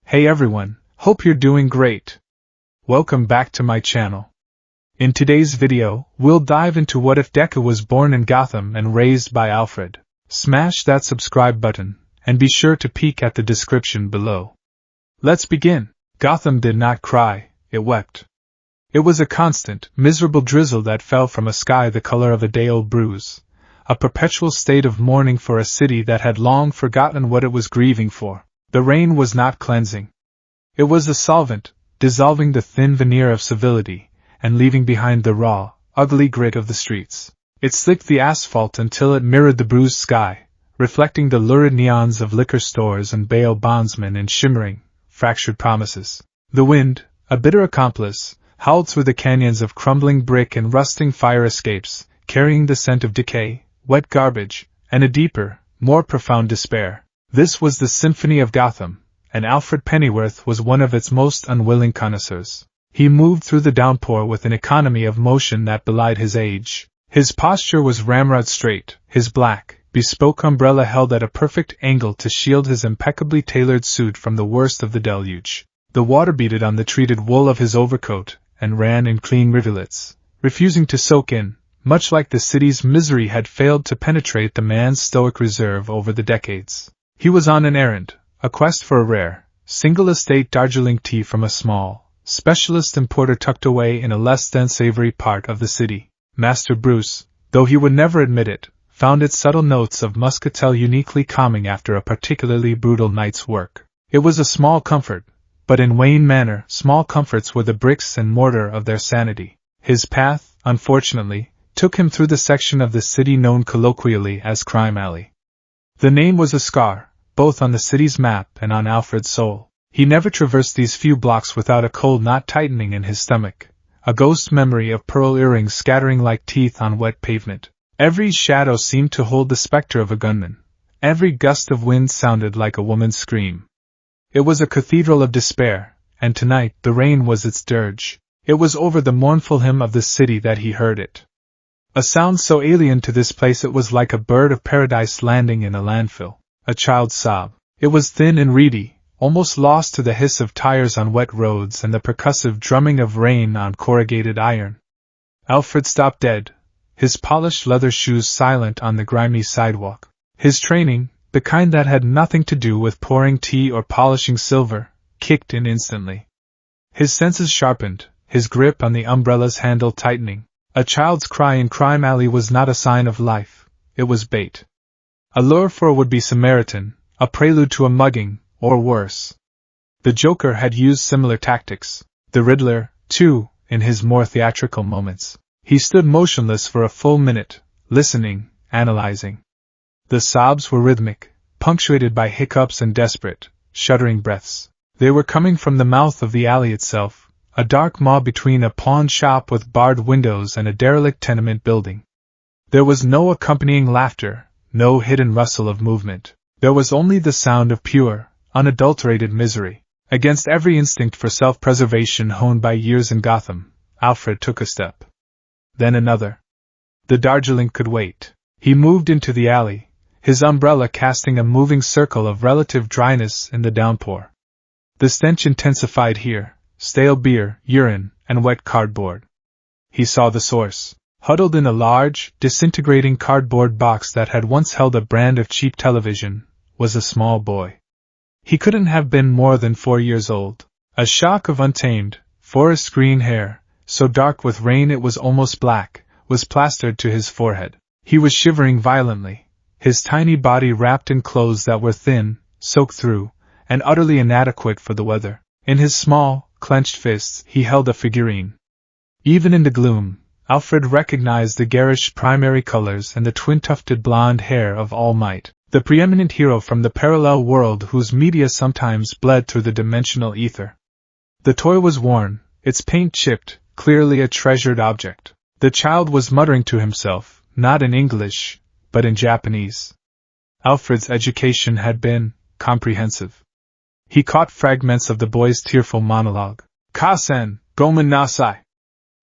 Hey everyone, hope you're doing great. Welcome back to my channel. In today's video, we'll dive into what if Deku was born in Gotham and raised by Alfred. Smash that subscribe button, and be sure to peek at the description below. Let's begin. Gotham did not cry, it wept. It was a constant, miserable drizzle that fell from a sky the color of a day-old bruise, a perpetual state of mourning for a city that had long forgotten what it was grieving for. The rain was not cleansing. It was a solvent, dissolving the thin veneer of civility, and leaving behind the raw, ugly grit of the streets. It slicked the asphalt until it mirrored the bruised sky, reflecting the lurid neons of liquor stores and bail bondsmen in shimmering, fractured promises. The wind, a bitter accomplice, howled through the canyons of crumbling brick and rusting fire escapes, carrying the scent of decay, wet garbage, and a deeper, more profound despair. This was the symphony of Gotham, and Alfred Pennyworth was one of its most unwilling connoisseurs. He moved through the downpour with an economy of motion that belied his age. His posture was ramrod straight, his black, bespoke umbrella held at a perfect angle to shield his impeccably tailored suit from the worst of the deluge. The water beaded on the treated wool of his overcoat and ran in clean rivulets, refusing to soak in, much like the city's misery had failed to penetrate the man's stoic reserve over the decades. He was on an errand, a quest for a rare, single-estate Darjeeling tea from a small, specialist importer tucked away in a less-than-savory part of the city. Master Bruce, though he would never admit it, found its subtle notes of muscatel uniquely calming after a particularly brutal night's work. It was a small comfort, but in Wayne Manor, small comforts were the bricks and mortar of their sanity. His path, unfortunately, took him through the section of the city known colloquially as Crime Alley. The name was a scar, both on the city's map and on Alfred's soul. He never traversed these few blocks without a cold knot tightening in his stomach, a ghost memory of pearl earrings scattering like teeth on wet pavement. Every shadow seemed to hold the specter of a gunman. Every gust of wind sounded like a woman's scream. It was a cathedral of despair, and tonight the rain was its dirge. It was over the mournful hymn of the city that he heard it. A sound so alien to this place it was like a bird of paradise landing in a landfill. A child's sob. It was thin and reedy, almost lost to the hiss of tires on wet roads and the percussive drumming of rain on corrugated iron. Alfred stopped dead, his polished leather shoes silent on the grimy sidewalk. His training, the kind that had nothing to do with pouring tea or polishing silver, kicked in instantly. His senses sharpened, his grip on the umbrella's handle tightening. A child's cry in Crime Alley was not a sign of life, it was bait. A lure for a would-be Samaritan, a prelude to a mugging, or worse. The Joker had used similar tactics. The Riddler, too, in his more theatrical moments. He stood motionless for a full minute, listening, analyzing. The sobs were rhythmic, punctuated by hiccups and desperate, shuddering breaths. They were coming from the mouth of the alley itself, a dark maw between a pawn shop with barred windows and a derelict tenement building. There was no accompanying laughter, no hidden rustle of movement. There was only the sound of pure, unadulterated misery. Against every instinct for self-preservation honed by years in Gotham, Alfred took a step. Then another. The Darjeeling could wait. He moved into the alley, his umbrella casting a moving circle of relative dryness in the downpour. The stench intensified here. Stale beer, urine, and wet cardboard. He saw the source. Huddled in a large, disintegrating cardboard box that had once held a brand of cheap television, was a small boy. He couldn't have been more than 4 years old. A shock of untamed, forest green hair, so dark with rain it was almost black, was plastered to his forehead. He was shivering violently, his tiny body wrapped in clothes that were thin, soaked through, and utterly inadequate for the weather. In his small, clenched fists, he held a figurine. Even in the gloom, Alfred recognized the garish primary colors and the twin-tufted blonde hair of All Might, the preeminent hero from the parallel world whose media sometimes bled through the dimensional ether. The toy was worn, its paint chipped, clearly a treasured object. The child was muttering to himself, not in English, but in Japanese. Alfred's education had been comprehensive. He caught fragments of the boy's tearful monologue. Kasen, gomen nasai.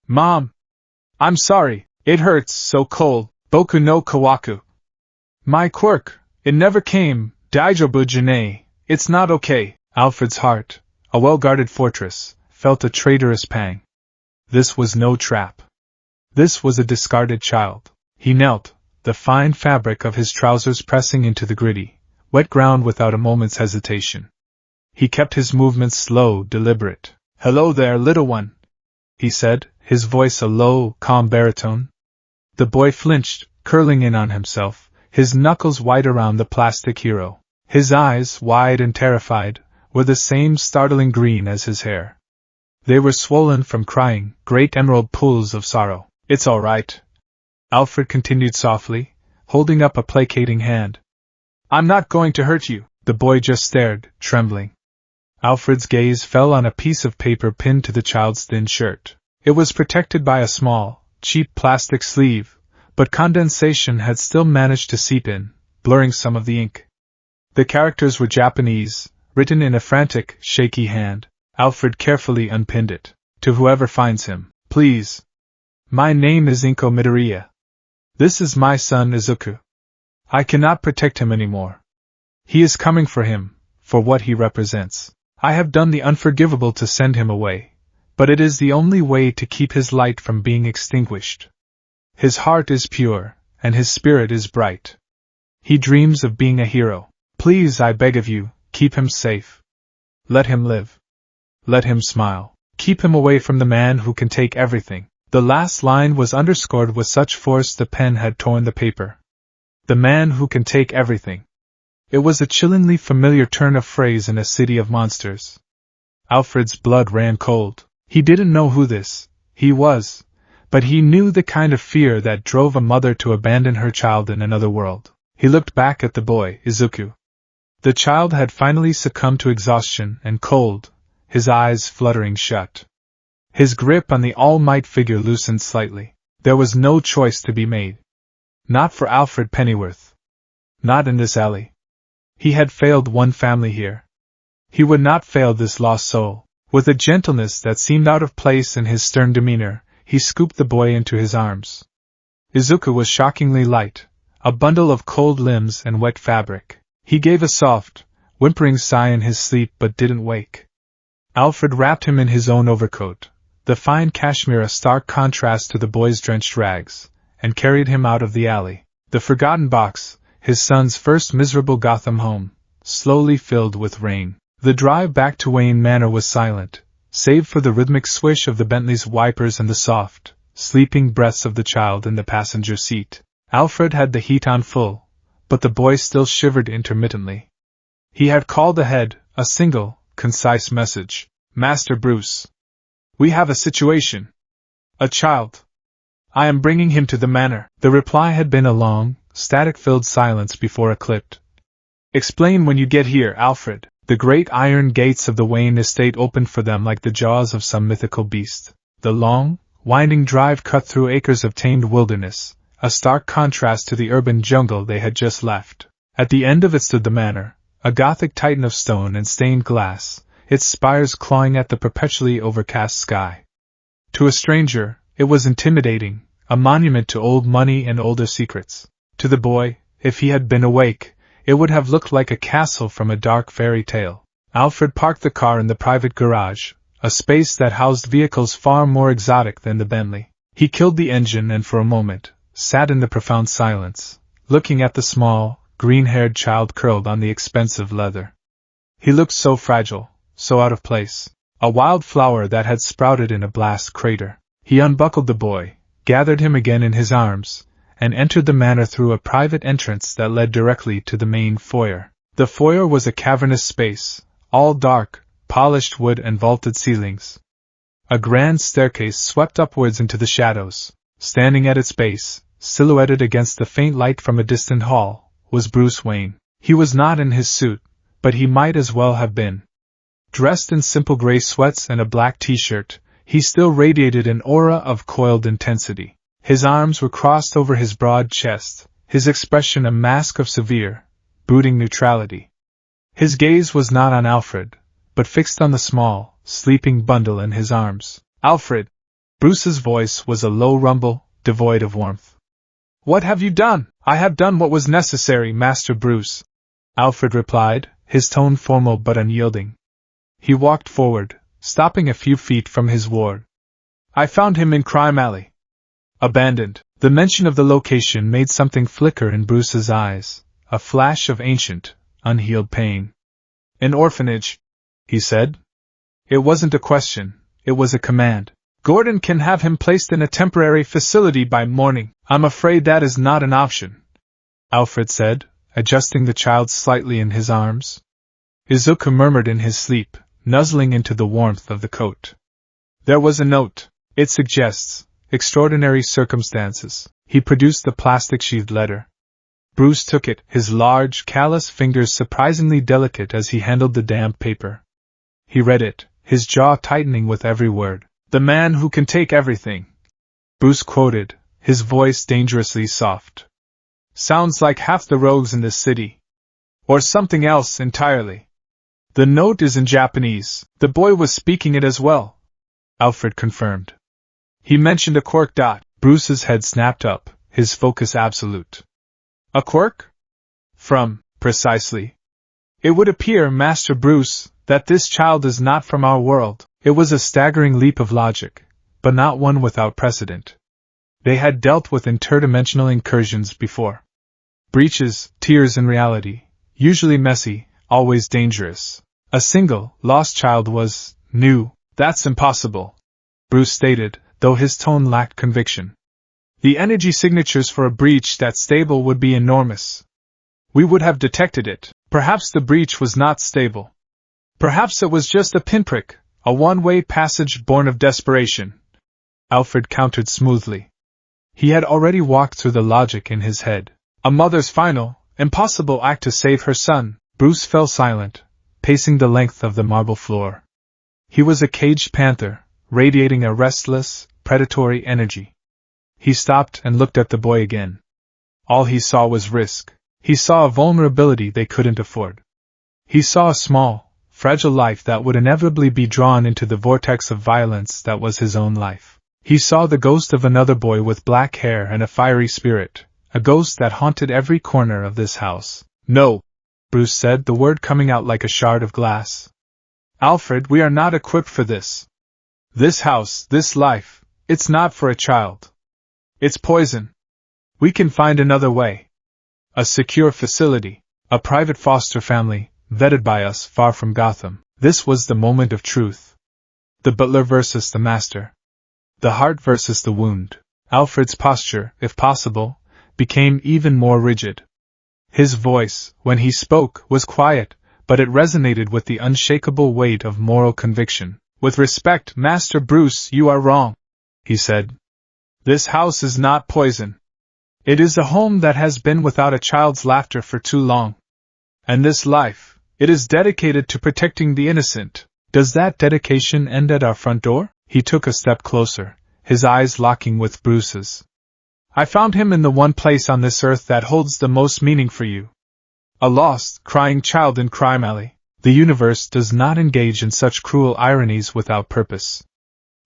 Mom! I'm sorry, it hurts so cold, boku no kawaku. My quirk, it never came, daijobu janai, it's not okay. Alfred's heart, a well-guarded fortress, felt a traitorous pang. This was no trap. This was a discarded child. He knelt, the fine fabric of his trousers pressing into the gritty, wet ground without a moment's hesitation. He kept his movements slow, deliberate. "Hello there, little one," he said, his voice a low, calm baritone. The boy flinched, curling in on himself, his knuckles white around the plastic hero. His eyes, wide and terrified, were the same startling green as his hair. They were swollen from crying, great emerald pools of sorrow. "It's all right," Alfred continued softly, holding up a placating hand. "I'm not going to hurt you." The boy just stared, trembling. Alfred's gaze fell on a piece of paper pinned to the child's thin shirt. It was protected by a small, cheap plastic sleeve, but condensation had still managed to seep in, blurring some of the ink. The characters were Japanese, written in a frantic, shaky hand. Alfred carefully unpinned it. "To whoever finds him, please. My name is Inko Midoriya. This is my son Izuku. I cannot protect him anymore. He is coming for him, for what he represents. I have done the unforgivable to send him away, but it is the only way to keep his light from being extinguished. His heart is pure, and his spirit is bright. He dreams of being a hero. Please, I beg of you, keep him safe. Let him live. Let him smile. Keep him away from the man who can take everything." The last line was underscored with such force the pen had torn the paper. The man who can take everything. It was a chillingly familiar turn of phrase in a city of monsters. Alfred's blood ran cold. He didn't know who he was, but he knew the kind of fear that drove a mother to abandon her child in another world. He looked back at the boy, Izuku. The child had finally succumbed to exhaustion and cold, his eyes fluttering shut. His grip on the all-might figure loosened slightly. There was no choice to be made. Not for Alfred Pennyworth. Not in this alley. He had failed one family here. He would not fail this lost soul. With a gentleness that seemed out of place in his stern demeanor, he scooped the boy into his arms. Izuku was shockingly light, a bundle of cold limbs and wet fabric. He gave a soft, whimpering sigh in his sleep but didn't wake. Alfred wrapped him in his own overcoat, the fine cashmere a stark contrast to the boy's drenched rags, and carried him out of the alley. The forgotten box, his son's first miserable Gotham home, slowly filled with rain. The drive back to Wayne Manor was silent, save for the rhythmic swish of the Bentley's wipers and the soft, sleeping breaths of the child in the passenger seat. Alfred had the heat on full, but the boy still shivered intermittently. He had called ahead, a single, concise message. "Master Bruce. We have a situation. A child. I am bringing him to the manor." The reply had been a long, static-filled silence before a clipped. "Explain when you get here, Alfred." The great iron gates of the Wayne estate opened for them like the jaws of some mythical beast. The long, winding drive cut through acres of tamed wilderness, a stark contrast to the urban jungle they had just left. At the end of it stood the manor, a Gothic titan of stone and stained glass, its spires clawing at the perpetually overcast sky. To a stranger, it was intimidating, a monument to old money and older secrets. To the boy, if he had been awake, it would have looked like a castle from a dark fairy tale. Alfred parked the car in the private garage, a space that housed vehicles far more exotic than the Bentley. He killed the engine and for a moment, sat in the profound silence, looking at the small, green-haired child curled on the expensive leather. He looked so fragile, so out of place, a wild flower that had sprouted in a blast crater. He unbuckled the boy, gathered him again in his arms, and entered the manor through a private entrance that led directly to the main foyer. The foyer was a cavernous space, all dark, polished wood and vaulted ceilings. A grand staircase swept upwards into the shadows. Standing at its base, silhouetted against the faint light from a distant hall, was Bruce Wayne. He was not in his suit, but he might as well have been. Dressed in simple gray sweats and a black t-shirt, he still radiated an aura of coiled intensity. His arms were crossed over his broad chest, his expression a mask of severe, brooding neutrality. His gaze was not on Alfred, but fixed on the small, sleeping bundle in his arms. "Alfred!" Bruce's voice was a low rumble, devoid of warmth. "What have you done?" "I have done what was necessary, Master Bruce," Alfred replied, his tone formal but unyielding. He walked forward, stopping a few feet from his ward. I found him in Crime Alley. Abandoned. The mention of the location made something flicker in Bruce's eyes, a flash of ancient, unhealed pain. An orphanage, he said. It wasn't a question, it was a command. Gordon can have him placed in a temporary facility by morning. I'm afraid that is not an option, Alfred said, adjusting the child slightly in his arms. Izuku murmured in his sleep, nuzzling into the warmth of the coat. There was a note. It suggests extraordinary circumstances. He produced the plastic-sheathed letter. Bruce took it, his large, callous fingers surprisingly delicate as he handled the damp paper. He read it, his jaw tightening with every word. The man who can take everything. Bruce quoted, his voice dangerously soft. Sounds like half the rogues in this city. Or something else entirely. The note is in Japanese. The boy was speaking it as well, Alfred confirmed. He mentioned a quirk. Bruce's head snapped up, his focus absolute. A quirk? From, precisely. It would appear, Master Bruce, that this child is not from our world. It was a staggering leap of logic, but not one without precedent. They had dealt with interdimensional incursions before. Breaches, tears in reality, usually messy, always dangerous. A single, lost child was new. That's impossible, Bruce stated, though his tone lacked conviction. The energy signatures for a breach that stable would be enormous. We would have detected it. Perhaps the breach was not stable. Perhaps it was just a pinprick, a one-way passage born of desperation. Alfred countered smoothly. He had already walked through the logic in his head. A mother's final, impossible act to save her son. Bruce fell silent, pacing the length of the marble floor. He was a caged panther, radiating a restless, predatory energy. He stopped and looked at the boy again. All he saw was risk. He saw a vulnerability they couldn't afford. He saw a small, fragile life that would inevitably be drawn into the vortex of violence that was his own life. He saw the ghost of another boy with black hair and a fiery spirit, a ghost that haunted every corner of this house. No, Bruce said, the word coming out like a shard of glass. Alfred, we are not equipped for this. This house, this life, it's not for a child. It's poison. We can find another way. A secure facility, a private foster family, vetted by us far from Gotham. This was the moment of truth. The butler versus the master. The heart versus the wound. Alfred's posture, if possible, became even more rigid. His voice, when he spoke, was quiet, but it resonated with the unshakable weight of moral conviction. With respect, Master Bruce, you are wrong, he said. This house is not poison. It is a home that has been without a child's laughter for too long. And this life, it is dedicated to protecting the innocent. Does that dedication end at our front door? He took a step closer, his eyes locking with Bruce's. I found him in the one place on this earth that holds the most meaning for you. A lost, crying child in Crime Alley. The universe does not engage in such cruel ironies without purpose.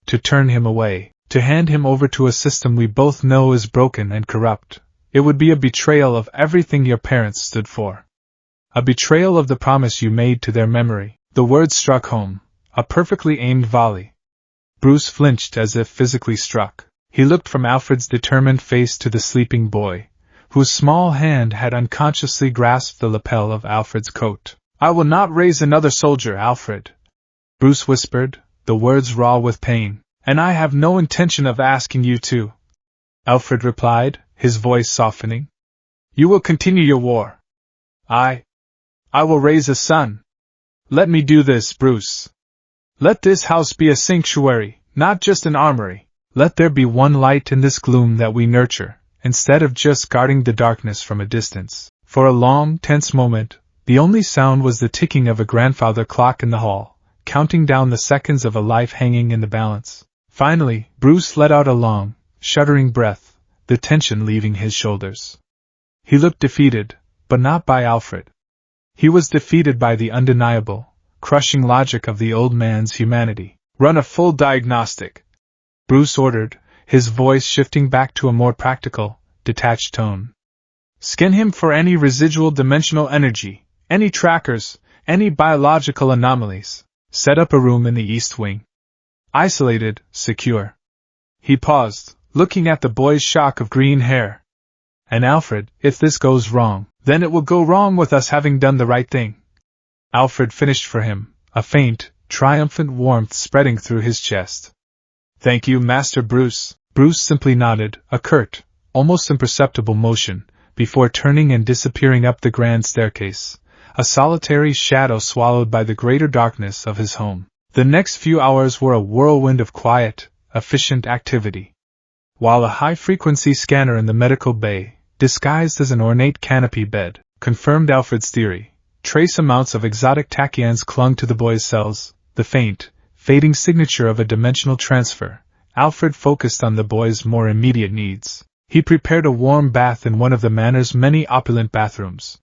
To turn him away, to hand him over to a system we both know is broken and corrupt, it would be a betrayal of everything your parents stood for. A betrayal of the promise you made to their memory. The words struck home, a perfectly aimed volley. Bruce flinched as if physically struck. He looked from Alfred's determined face to the sleeping boy, whose small hand had unconsciously grasped the lapel of Alfred's coat. I will not raise another soldier, Alfred, Bruce whispered, the words raw with pain. And I have no intention of asking you to, Alfred replied, his voice softening. You will continue your war. I will raise a son. Let me do this, Bruce. Let this house be a sanctuary, not just an armory. Let there be one light in this gloom that we nurture, instead of just guarding the darkness from a distance. For a long, tense moment, the only sound was the ticking of a grandfather clock in the hall, counting down the seconds of a life hanging in the balance. Finally, Bruce let out a long, shuddering breath, the tension leaving his shoulders. He looked defeated, but not by Alfred. He was defeated by the undeniable, crushing logic of the old man's humanity. Run a full diagnostic, Bruce ordered, his voice shifting back to a more practical, detached tone. Scan him for any residual dimensional energy, any trackers, any biological anomalies. Set up a room in the east wing. Isolated, secure. He paused, looking at the boy's shock of green hair. And Alfred, if this goes wrong, then it will go wrong with us having done the right thing. Alfred finished for him, a faint, triumphant warmth spreading through his chest. Thank you, Master Bruce. Bruce simply nodded, a curt, almost imperceptible motion, before turning and disappearing up the grand staircase, a solitary shadow swallowed by the greater darkness of his home. The next few hours were a whirlwind of quiet, efficient activity. While a high-frequency scanner in the medical bay, disguised as an ornate canopy bed, confirmed Alfred's theory, trace amounts of exotic tachyons clung to the boy's cells, the faint, fading signature of a dimensional transfer. Alfred focused on the boy's more immediate needs. He prepared a warm bath in one of the manor's many opulent bathrooms.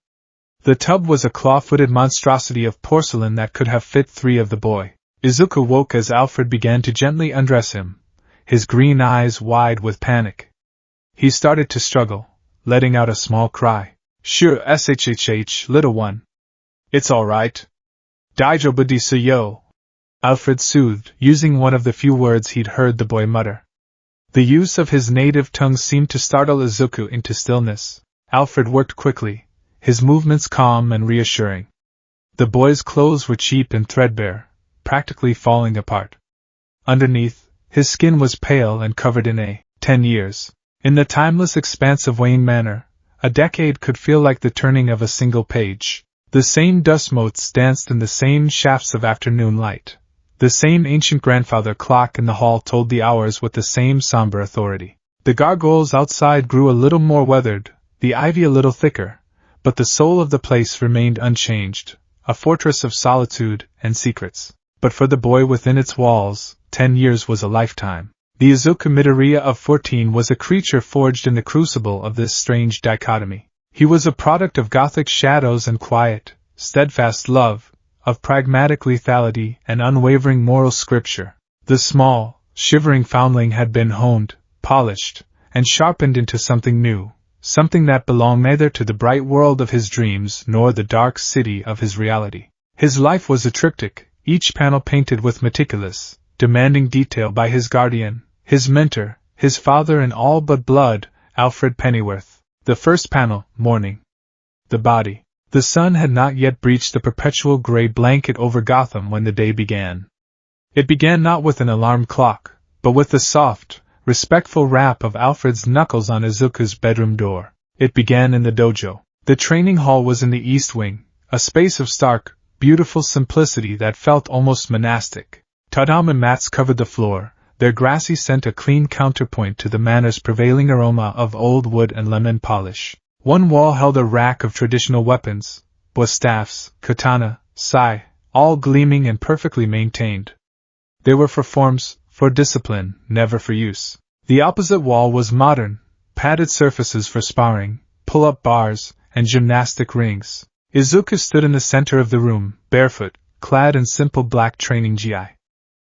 The tub was a claw-footed monstrosity of porcelain that could have fit 3 of the boy. Izuku woke as Alfred began to gently undress him, his green eyes wide with panic. He started to struggle, letting out a small cry. Sure, shhh, little one. It's all right. Daijobu desu yo. Alfred soothed, using one of the few words he'd heard the boy mutter. The use of his native tongue seemed to startle Izuku into stillness. Alfred worked quickly, his movements calm and reassuring. The boy's clothes were cheap and threadbare, practically falling apart. Underneath, his skin was pale and covered in 10 years. In the timeless expanse of Wayne Manor, a decade could feel like the turning of a single page. The same dust motes danced in the same shafts of afternoon light. The same ancient grandfather clock in the hall told the hours with the same somber authority. The gargoyles outside grew a little more weathered, the ivy a little thicker, but the soul of the place remained unchanged, a fortress of solitude and secrets. But for the boy within its walls, 10 years was a lifetime. The Izuku Midoriya of 14 was a creature forged in the crucible of this strange dichotomy. He was a product of Gothic shadows and quiet, steadfast love, of pragmatic lethality and unwavering moral scripture. The small, shivering foundling had been honed, polished, and sharpened into something new, something that belonged neither to the bright world of his dreams nor the dark city of his reality. His life was a triptych, each panel painted with meticulous, demanding detail by his guardian, his mentor, his father in all but blood, Alfred Pennyworth. The first panel, morning. The body. The sun had not yet breached the perpetual gray blanket over Gotham when the day began. It began not with an alarm clock, but with the soft, respectful rap of Alfred's knuckles on Izuku's bedroom door. It began in the dojo. The training hall was in the east wing, a space of stark, beautiful simplicity that felt almost monastic. Tatami mats covered the floor, their grassy scent a clean counterpoint to the manor's prevailing aroma of old wood and lemon polish. One wall held a rack of traditional weapons, staffs, katana, sai, all gleaming and perfectly maintained. They were for forms, for discipline, never for use. The opposite wall was modern, padded surfaces for sparring, pull-up bars, and gymnastic rings. Izuku stood in the center of the room, barefoot, clad in simple black training gi.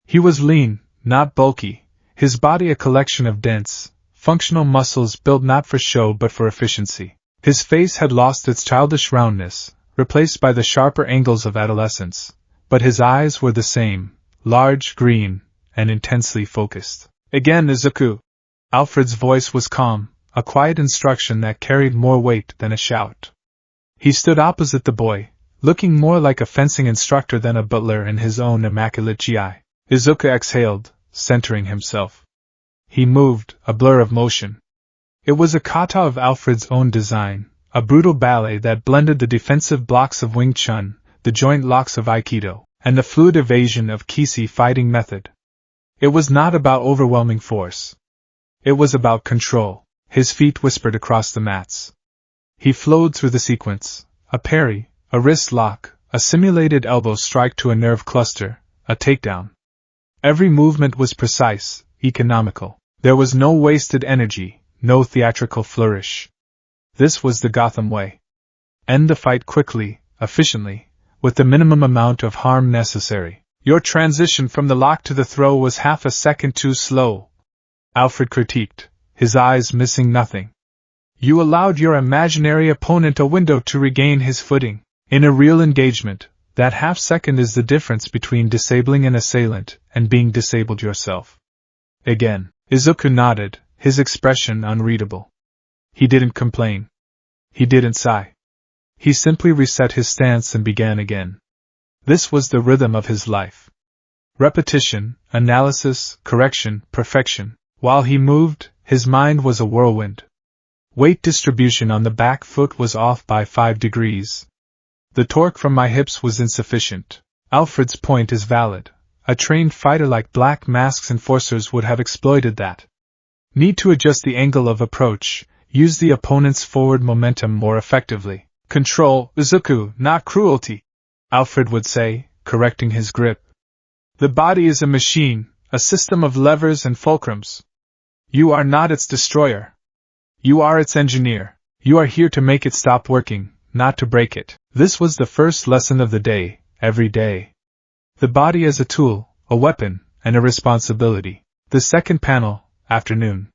He was lean, not bulky, his body a collection of dense, functional muscles built not for show but for efficiency. His face had lost its childish roundness, replaced by the sharper angles of adolescence, but his eyes were the same, large, green, and intensely focused. Again, Izuku! Alfred's voice was calm, a quiet instruction that carried more weight than a shout. He stood opposite the boy, looking more like a fencing instructor than a butler in his own immaculate gi. Izuku exhaled, centering himself. He moved, a blur of motion. It was a kata of Alfred's own design, a brutal ballet that blended the defensive blocks of Wing Chun, the joint locks of Aikido, and the fluid evasion of Kisi fighting method. It was not about overwhelming force. It was about control. His feet whispered across the mats. He flowed through the sequence, a parry, a wrist lock, a simulated elbow strike to a nerve cluster, a takedown. Every movement was precise, economical. There was no wasted energy. No theatrical flourish. This was the Gotham way. End the fight quickly, efficiently, with the minimum amount of harm necessary. Your transition from the lock to the throw was half a second too slow, Alfred critiqued, his eyes missing nothing. You allowed your imaginary opponent a window to regain his footing. In a real engagement, That half-second is the difference between disabling an assailant and being disabled yourself. Again, Izuku nodded, his expression unreadable. He didn't complain. He didn't sigh. He simply reset his stance and began again. This was the rhythm of his life. Repetition, analysis, correction, perfection. While he moved, his mind was a whirlwind. Weight distribution on the back foot was off by 5 degrees. The torque from my hips was insufficient. Alfred's point is valid. A trained fighter like Black Mask's enforcers would have exploited that. Need to adjust the angle of approach, use the opponent's forward momentum more effectively. Control, Izuku, not cruelty, Alfred would say, correcting his grip. The body is a machine, a system of levers and fulcrums. You are not its destroyer. You are its engineer. You are here to make it stop working, not to break it. This was the first lesson of the day, every day. The body as a tool, a weapon, and a responsibility. The second panel, afternoon.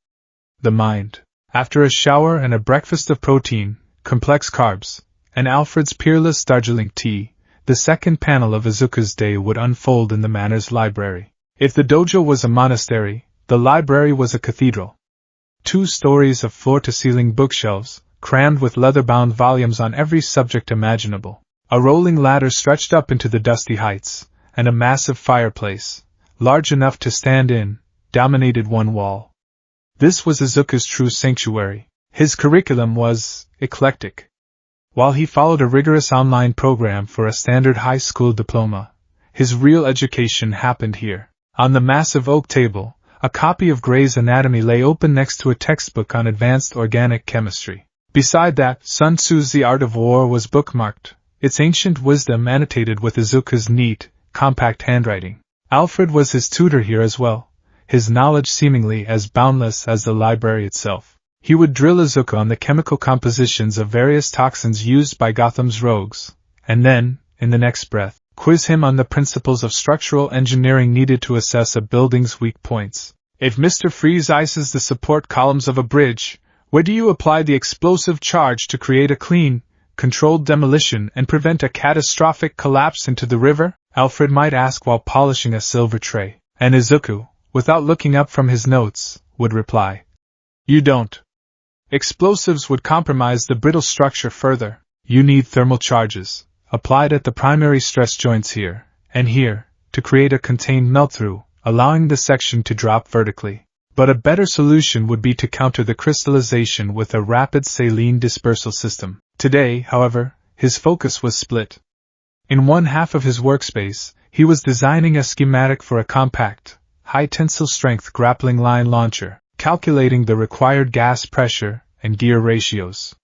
The mind. After a shower and a breakfast of protein, complex carbs, and Alfred's peerless Darjeeling tea, the second panel of Izuku's day would unfold in the Manor's library. If the dojo was a monastery, the library was a cathedral. 2 stories of floor-to-ceiling bookshelves, crammed with leather-bound volumes on every subject imaginable. A rolling ladder stretched up into the dusty heights, and a massive fireplace, large enough to stand in, dominated one wall. This was Izuku's true sanctuary. His curriculum was eclectic. While he followed a rigorous online program for a standard high school diploma, his real education happened here. On the massive oak table, a copy of Gray's Anatomy lay open next to a textbook on advanced organic chemistry. Beside that, Sun Tzu's The Art of War was bookmarked, its ancient wisdom annotated with Izuku's neat, compact handwriting. Alfred was his tutor here as well, his knowledge seemingly as boundless as the library itself. He would drill Izuku on the chemical compositions of various toxins used by Gotham's rogues, and then, in the next breath, quiz him on the principles of structural engineering needed to assess a building's weak points. If Mr. Freeze ices the support columns of a bridge, where do you apply the explosive charge to create a clean, controlled demolition and prevent a catastrophic collapse into the river? Alfred might ask while polishing a silver tray, and Izuku, without looking up from his notes, would reply, "You don't. Explosives would compromise the brittle structure further. You need thermal charges, applied at the primary stress joints here, and here, to create a contained melt-through, allowing the section to drop vertically. But a better solution would be to counter the crystallization with a rapid saline dispersal system." Today, however, his focus was split. In one half of his workspace, he was designing a schematic for a compact, high-tensile strength grappling line launcher, calculating the required gas pressure and gear ratios.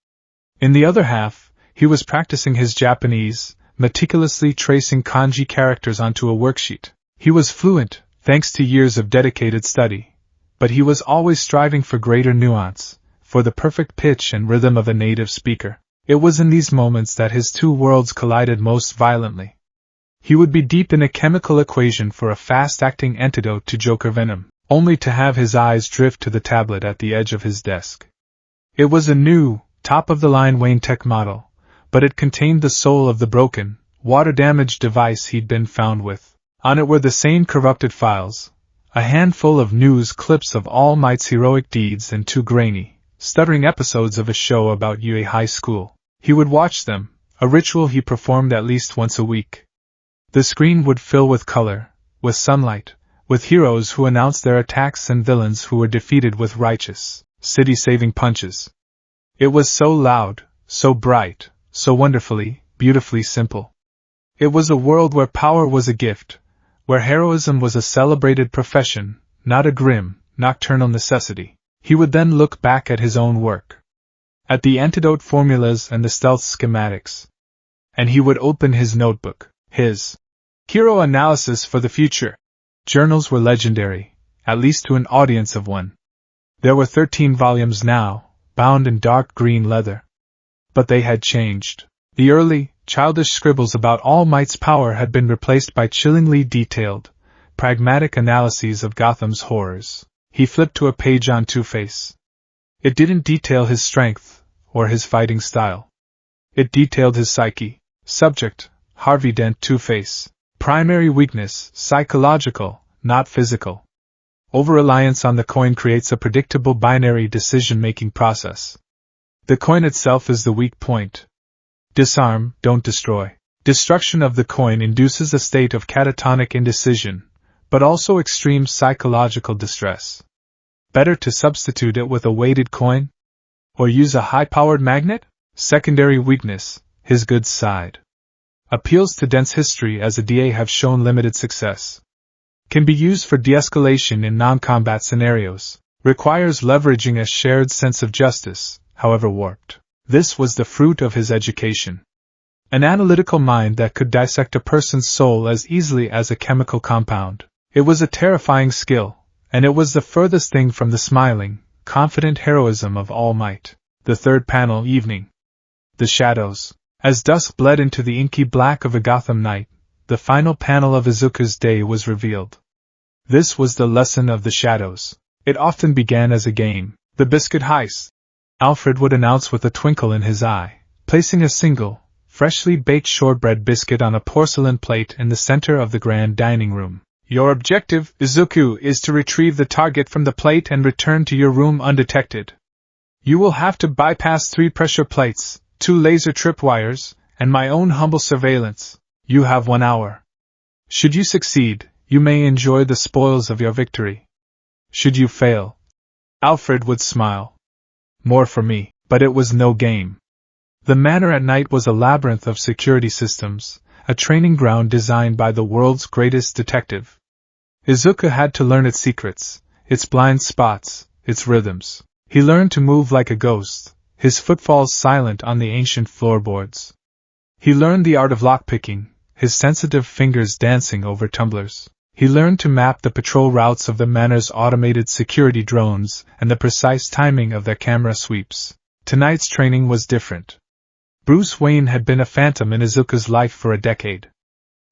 In the other half, he was practicing his Japanese, meticulously tracing kanji characters onto a worksheet. He was fluent, thanks to years of dedicated study, but he was always striving for greater nuance, for the perfect pitch and rhythm of a native speaker. It was in these moments that his 2 worlds collided most violently. He would be deep in a chemical equation for a fast-acting antidote to Joker venom, only to have his eyes drift to the tablet at the edge of his desk. It was a new, top-of-the-line Wayne Tech model, but it contained the soul of the broken, water-damaged device he'd been found with. On it were the same corrupted files, a handful of news clips of All Might's heroic deeds and 2 grainy, stuttering episodes of a show about UA High School. He would watch them, a ritual he performed at least once a week. The screen would fill with color, with sunlight, with heroes who announced their attacks and villains who were defeated with righteous, city-saving punches. It was so loud, so bright, so wonderfully, beautifully simple. It was a world where power was a gift, where heroism was a celebrated profession, not a grim, nocturnal necessity. He would then look back at his own work, at the antidote formulas and the stealth schematics. And he would open his notebook, his hero analysis for the future. Journals were legendary, at least to an audience of 1. There were 13 volumes now, bound in dark green leather. But they had changed. The early, childish scribbles about All Might's power had been replaced by chillingly detailed, pragmatic analyses of Gotham's horrors. He flipped to a page on Two-Face. It didn't detail his strength, or his fighting style. It detailed his psyche. Subject: Harvey Dent Two-Face. Primary weakness, psychological, not physical. Over-reliance on the coin creates a predictable binary decision-making process. The coin itself is the weak point. Disarm, don't destroy. Destruction of the coin induces a state of catatonic indecision, but also extreme psychological distress. Better to substitute it with a weighted coin? Or use a high-powered magnet? Secondary weakness, his good side. Appeals to Dent's history as a DA have shown limited success. Can be used for de-escalation in non-combat scenarios. Requires leveraging a shared sense of justice, however warped. This was the fruit of his education. An analytical mind that could dissect a person's soul as easily as a chemical compound. It was a terrifying skill, and it was the furthest thing from the smiling, confident heroism of All Might. The third panel, evening. The shadows. As dusk bled into the inky black of a Gotham night, the final panel of Izuku's day was revealed. This was the lesson of the shadows. It often began as a game. The biscuit heist. Alfred would announce with a twinkle in his eye, placing a single, freshly baked shortbread biscuit on a porcelain plate in the center of the grand dining room. Your objective, Izuku, is to retrieve the target from the plate and return to your room undetected. You will have to bypass 3 pressure plates, 2 laser tripwires, and my own humble surveillance. You have 1 hour. Should you succeed, you may enjoy the spoils of your victory. Should you fail, Alfred would smile. More for me, but it was no game. The manor at night was a labyrinth of security systems, a training ground designed by the world's greatest detective. Izuku had to learn its secrets, its blind spots, its rhythms. He learned to move like a ghost, his footfalls silent on the ancient floorboards. He learned the art of lockpicking, his sensitive fingers dancing over tumblers. He learned to map the patrol routes of the manor's automated security drones and the precise timing of their camera sweeps. Tonight's training was different. Bruce Wayne had been a phantom in Izuku's life for a decade.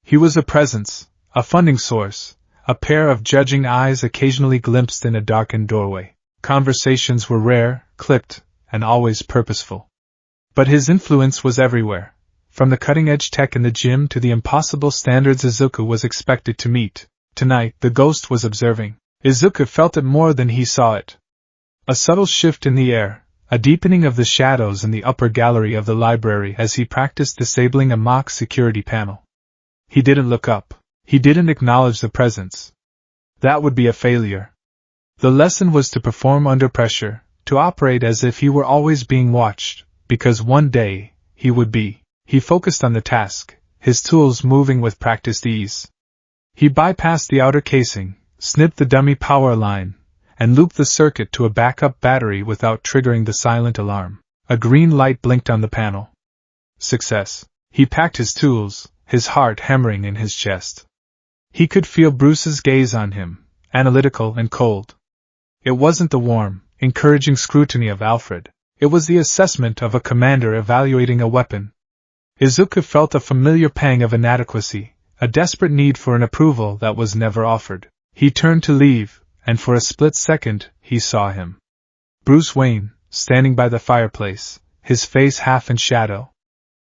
He was a presence, a funding source, a pair of judging eyes occasionally glimpsed in a darkened doorway. Conversations were rare, clipped, and always purposeful. But his influence was everywhere, from the cutting-edge tech in the gym to the impossible standards Izuku was expected to meet. Tonight, the ghost was observing. Izuku felt it more than he saw it. A subtle shift in the air, a deepening of the shadows in the upper gallery of the library as he practiced disabling a mock security panel. He didn't look up. He didn't acknowledge the presence. That would be a failure. The lesson was to perform under pressure, to operate as if he were always being watched, because one day, he would be. He focused on the task, his tools moving with practiced ease. He bypassed the outer casing, snipped the dummy power line, and looped the circuit to a backup battery without triggering the silent alarm. A green light blinked on the panel. Success. He packed his tools, his heart hammering in his chest. He could feel Bruce's gaze on him, analytical and cold. It wasn't the warm, encouraging scrutiny of Alfred. It was the assessment of a commander evaluating a weapon. Izuku felt a familiar pang of inadequacy, a desperate need for an approval that was never offered. He turned to leave, and for a split second, he saw him. Bruce Wayne, standing by the fireplace, his face half in shadow.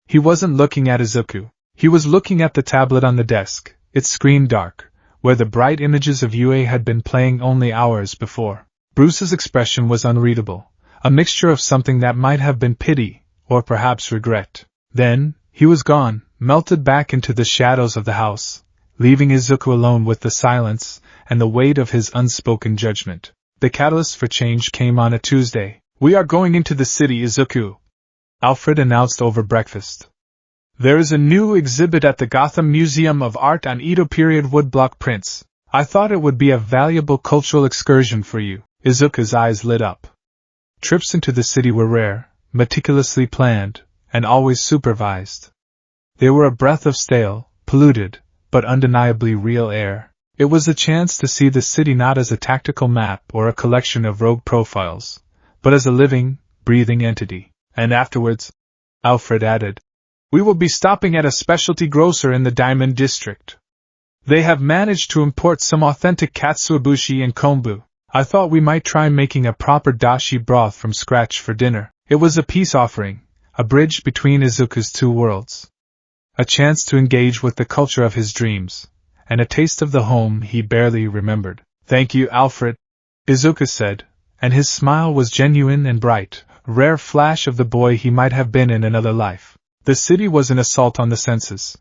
He wasn't looking at Izuku. He was looking at the tablet on the desk, its screen dark, where the bright images of UA had been playing only hours before. Bruce's expression was unreadable, a mixture of something that might have been pity, or perhaps regret. Then, he was gone, melted back into the shadows of the house, leaving Izuku alone with the silence and the weight of his unspoken judgment. The catalyst for change came on a Tuesday. "We are going into the city, Izuku," Alfred announced over breakfast. "There is a new exhibit at the Gotham Museum of Art on Edo period woodblock prints. I thought it would be a valuable cultural excursion for you." Izuku's eyes lit up. Trips into the city were rare, meticulously planned, and always supervised. They were a breath of stale, polluted, but undeniably real air. It was a chance to see the city not as a tactical map or a collection of rogue profiles, but as a living, breathing entity. "And afterwards," Alfred added, "we will be stopping at a specialty grocer in the Diamond District. They have managed to import some authentic katsuobushi and kombu. I thought we might try making a proper dashi broth from scratch for dinner." It was a peace offering, a bridge between Izuku's two worlds. a chance to engage with the culture of his dreams, and a taste of the home he barely remembered. "Thank you, Alfred," Izuku said, and his smile was genuine and bright, a rare flash of the boy he might have been in another life. The city was an assault on the senses.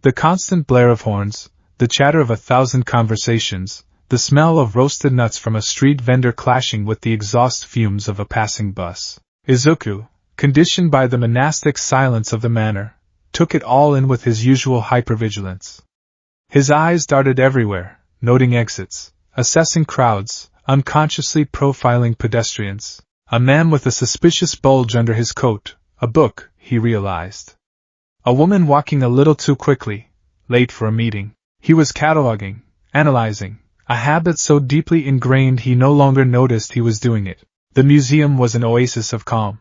The constant blare of horns, the chatter of 1,000 conversations, the smell of roasted nuts from a street vendor clashing with the exhaust fumes of a passing bus. Izuku, conditioned by the monastic silence of the manor, took it all in with his usual hypervigilance. His eyes darted everywhere, noting exits, assessing crowds, unconsciously profiling pedestrians. A man with a suspicious bulge under his coat, a book, he realized. A woman walking a little too quickly, late for a meeting. He was cataloging, analyzing, a habit so deeply ingrained he no longer noticed he was doing it. The museum was an oasis of calm.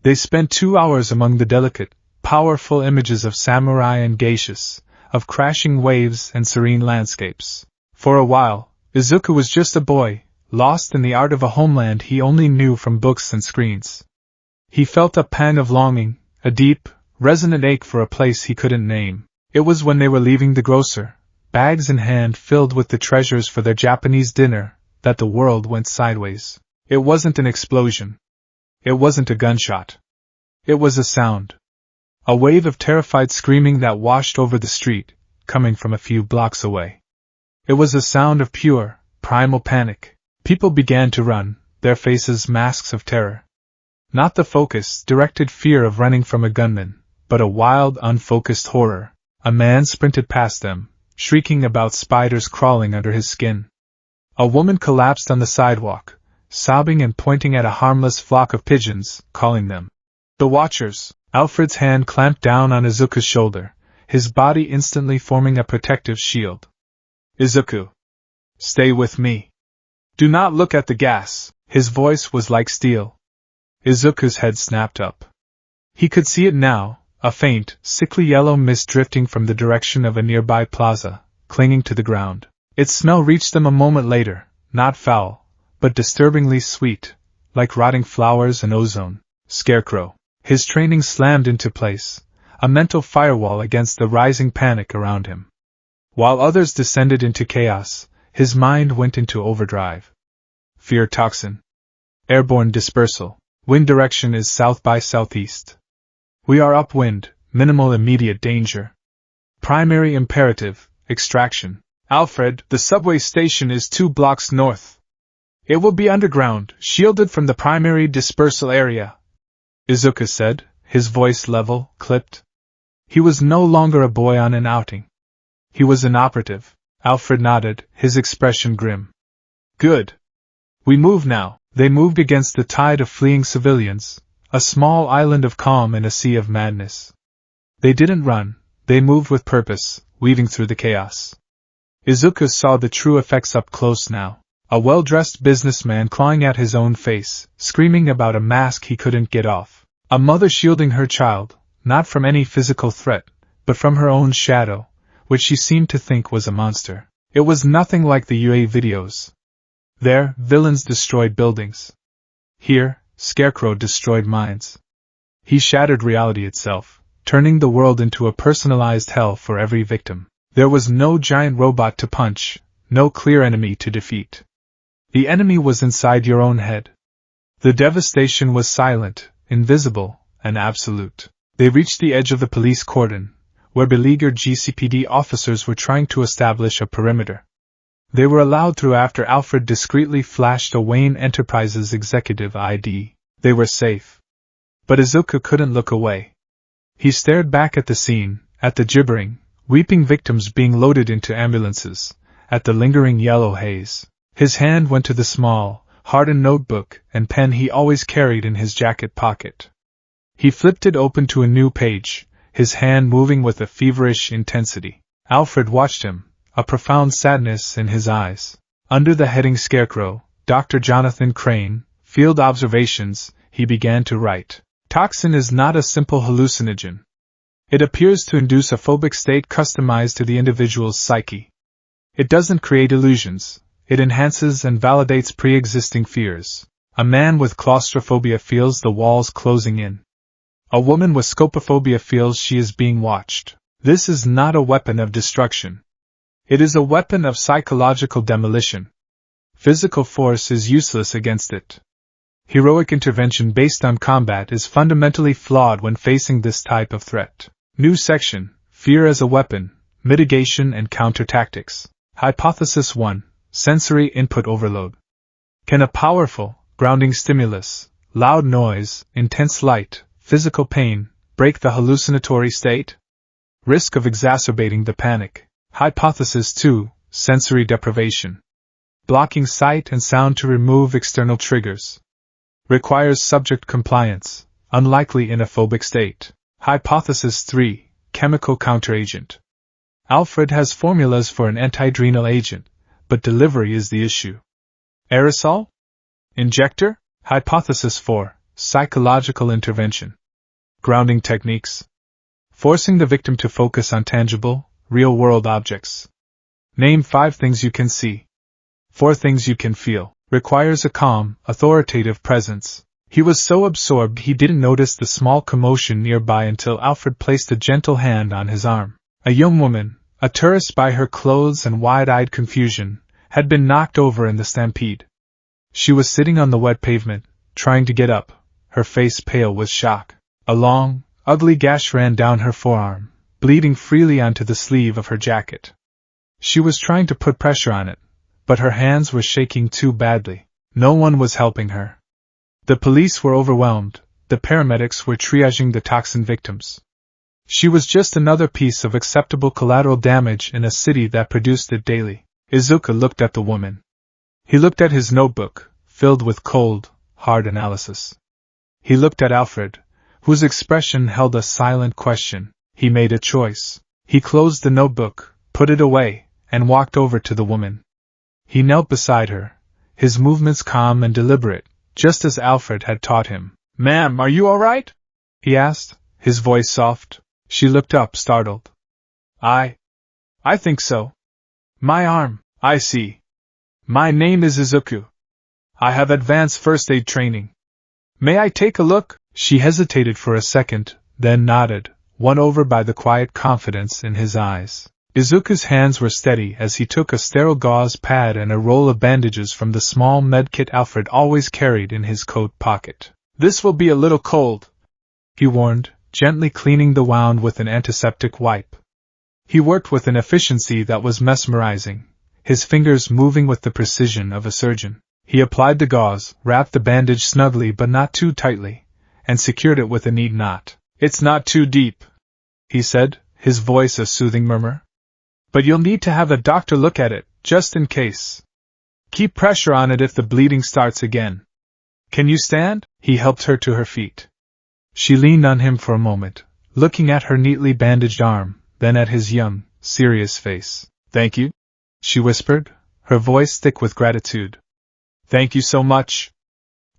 They spent 2 hours among the delicate, powerful images of samurai and geishas, of crashing waves and serene landscapes. For a while, Izuku was just a boy, lost in the art of a homeland he only knew from books and screens. He felt a pang of longing, a deep, resonant ache for a place he couldn't name. It was when they were leaving the grocer, bags in hand filled with the treasures for their Japanese dinner, that the world went sideways. It wasn't an explosion. It wasn't a gunshot. It was a sound. A wave of terrified screaming that washed over the street, coming from a few blocks away. It was a sound of pure, primal panic. People began to run, their faces masks of terror. Not the focused, directed fear of running from a gunman, but a wild, unfocused horror. A man sprinted past them, shrieking about spiders crawling under his skin. A woman collapsed on the sidewalk, sobbing and pointing at a harmless flock of pigeons, calling them the Watchers. Alfred's hand clamped down on Izuku's shoulder, his body instantly forming a protective shield. "Izuku, stay with me. Do not look at the gas." His voice was like steel. Izuku's head snapped up. He could see it now, a faint, sickly yellow mist drifting from the direction of a nearby plaza, clinging to the ground. Its smell reached them a moment later, not foul, but disturbingly sweet, like rotting flowers and ozone. Scarecrow. His training slammed into place, a mental firewall against the rising panic around him. While others descended into chaos, his mind went into overdrive. Fear toxin. Airborne dispersal. Wind direction is south by southeast. We are upwind, minimal immediate danger. Primary imperative, extraction. Alfred, the subway station is 2 blocks north. It will be underground, shielded from the primary dispersal area, Izuku said, his voice level, clipped. He was no longer a boy on an outing. He was an operative. Alfred nodded, his expression grim. Good. We move now. They moved against the tide of fleeing civilians, a small island of calm in a sea of madness. They didn't run, they moved with purpose, weaving through the chaos. Izuku saw the true effects up close now. A well-dressed businessman clawing at his own face, screaming about a mask he couldn't get off. A mother shielding her child, not from any physical threat, but from her own shadow, which she seemed to think was a monster. It was nothing like the UA videos. There, villains destroyed buildings. Here, Scarecrow destroyed minds. He shattered reality itself, turning the world into a personalized hell for every victim. There was no giant robot to punch, no clear enemy to defeat. The enemy was inside your own head. The devastation was silent, invisible, and absolute. They reached the edge of the police cordon, where beleaguered GCPD officers were trying to establish a perimeter. They were allowed through after Alfred discreetly flashed a Wayne Enterprises executive ID. They were safe. But Izuku couldn't look away. He stared back at the scene, at the gibbering, weeping victims being loaded into ambulances, at the lingering yellow haze. His hand went to the small, hardened notebook and pen he always carried in his jacket pocket. He flipped it open to a new page, his hand moving with a feverish intensity. Alfred watched him, a profound sadness in his eyes. Under the heading Scarecrow, Dr. Jonathan Crane, Field Observations, he began to write. Toxin is not a simple hallucinogen. It appears to induce a phobic state customized to the individual's psyche. It doesn't create illusions. It enhances and validates pre-existing fears. A man with claustrophobia feels the walls closing in. A woman with scopophobia feels she is being watched. This is not a weapon of destruction. It is a weapon of psychological demolition. Physical force is useless against it. Heroic intervention based on combat is fundamentally flawed when facing this type of threat. New section, Fear as a Weapon, Mitigation and Counter Tactics. Hypothesis 1, Sensory Input Overload. Can a powerful, grounding stimulus, loud noise, intense light, physical pain, break the hallucinatory state? Risk of exacerbating the panic. Hypothesis 2, Sensory Deprivation. Blocking sight and sound to remove external triggers. Requires subject compliance, unlikely in a phobic state. Hypothesis 3, Chemical Counteragent. Alfred has formulas for an antidrenal agent, but delivery is the issue. Aerosol? Injector? Hypothesis 4, Psychological Intervention. Grounding techniques. Forcing the victim to focus on tangible, real-world objects. Name 5 things you can see. 4 things you can feel. Requires a calm, authoritative presence. He was so absorbed he didn't notice the small commotion nearby until Alfred placed a gentle hand on his arm. A young woman, a tourist by her clothes and wide-eyed confusion, had been knocked over in the stampede. She was sitting on the wet pavement, trying to get up, her face pale with shock. A long, ugly gash ran down her forearm, bleeding freely onto the sleeve of her jacket. She was trying to put pressure on it, but her hands were shaking too badly. No one was helping her. The police were overwhelmed, the paramedics were triaging the toxin victims. She was just another piece of acceptable collateral damage in a city that produced it daily. Izuku looked at the woman. He looked at his notebook, filled with cold, hard analysis. He looked at Alfred, whose expression held a silent question. He made a choice. He closed the notebook, put it away, and walked over to the woman. He knelt beside her, his movements calm and deliberate, just as Alfred had taught him. "Ma'am, are you all right?" he asked, his voice soft. She looked up, startled. I think so. My arm, I see. My name is Izuku. I have advanced first aid training. May I take a look?" She hesitated for a second, then nodded, won over by the quiet confidence in his eyes. Izuku's hands were steady as he took a sterile gauze pad and a roll of bandages from the small medkit Alfred always carried in his coat pocket. "This will be a little cold," he warned, gently cleaning the wound with an antiseptic wipe. He worked with an efficiency that was mesmerizing, his fingers moving with the precision of a surgeon. He applied the gauze, wrapped the bandage snugly but not too tightly, and secured it with a neat knot. "It's not too deep," he said, his voice a soothing murmur. "But you'll need to have a doctor look at it, just in case. Keep pressure on it if the bleeding starts again. Can you stand?" He helped her to her feet. She leaned on him for a moment, looking at her neatly bandaged arm, then at his young, serious face. "Thank you," she whispered, her voice thick with gratitude. "Thank you so much.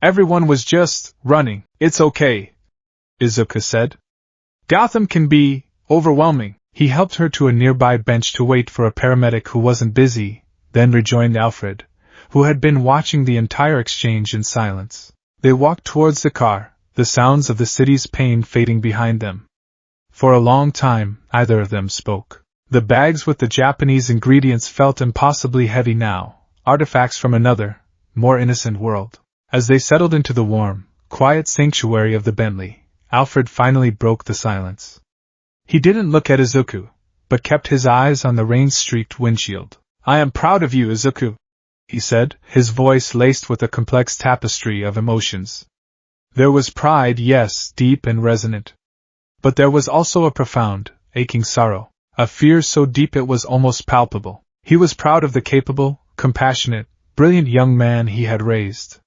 Everyone was just running." "It's okay," Izuku said. "Gotham can be overwhelming." He helped her to a nearby bench to wait for a paramedic who wasn't busy, then rejoined Alfred, who had been watching the entire exchange in silence. They walked towards the car, the sounds of the city's pain fading behind them. For a long time, neither of them spoke. The bags with the Japanese ingredients felt impossibly heavy now, artifacts from another, more innocent world. As they settled into the warm, quiet sanctuary of the Bentley, Alfred finally broke the silence. He didn't look at Izuku, but kept his eyes on the rain-streaked windshield. "I am proud of you, Izuku," he said, his voice laced with a complex tapestry of emotions. There was pride, yes, deep and resonant. But there was also a profound, aching sorrow, a fear so deep it was almost palpable. He was proud of the capable, compassionate, brilliant young man he had raised.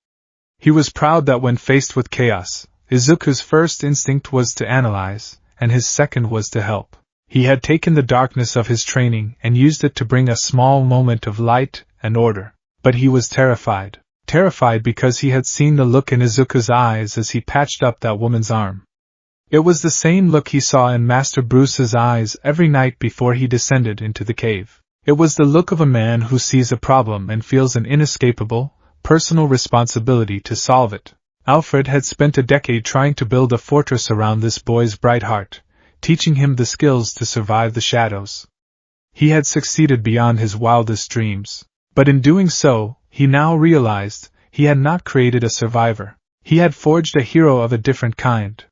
He was proud that when faced with chaos, Izuku's first instinct was to analyze, and his second was to help. He had taken the darkness of his training and used it to bring a small moment of light and order. But he was terrified. Terrified because he had seen the look in Izuku's eyes as he patched up that woman's arm. It was the same look he saw in Master Bruce's eyes every night before he descended into the cave. It was the look of a man who sees a problem and feels an inescapable, personal responsibility to solve it. Alfred had spent a decade trying to build a fortress around this boy's bright heart, teaching him the skills to survive the shadows. He had succeeded beyond his wildest dreams, but in doing so, he now realized, he had not created a survivor. He had forged a hero of a different kind.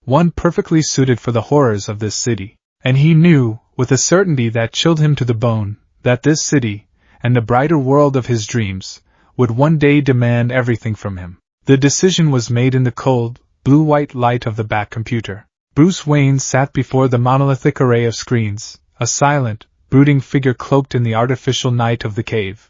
One perfectly suited for the horrors of this city. And he knew, with a certainty that chilled him to the bone, that this city, and the brighter world of his dreams, would one day demand everything from him. The decision was made in the cold, blue-white light of the back computer. Bruce Wayne sat before the monolithic array of screens, a silent, brooding figure cloaked in the artificial night of the cave.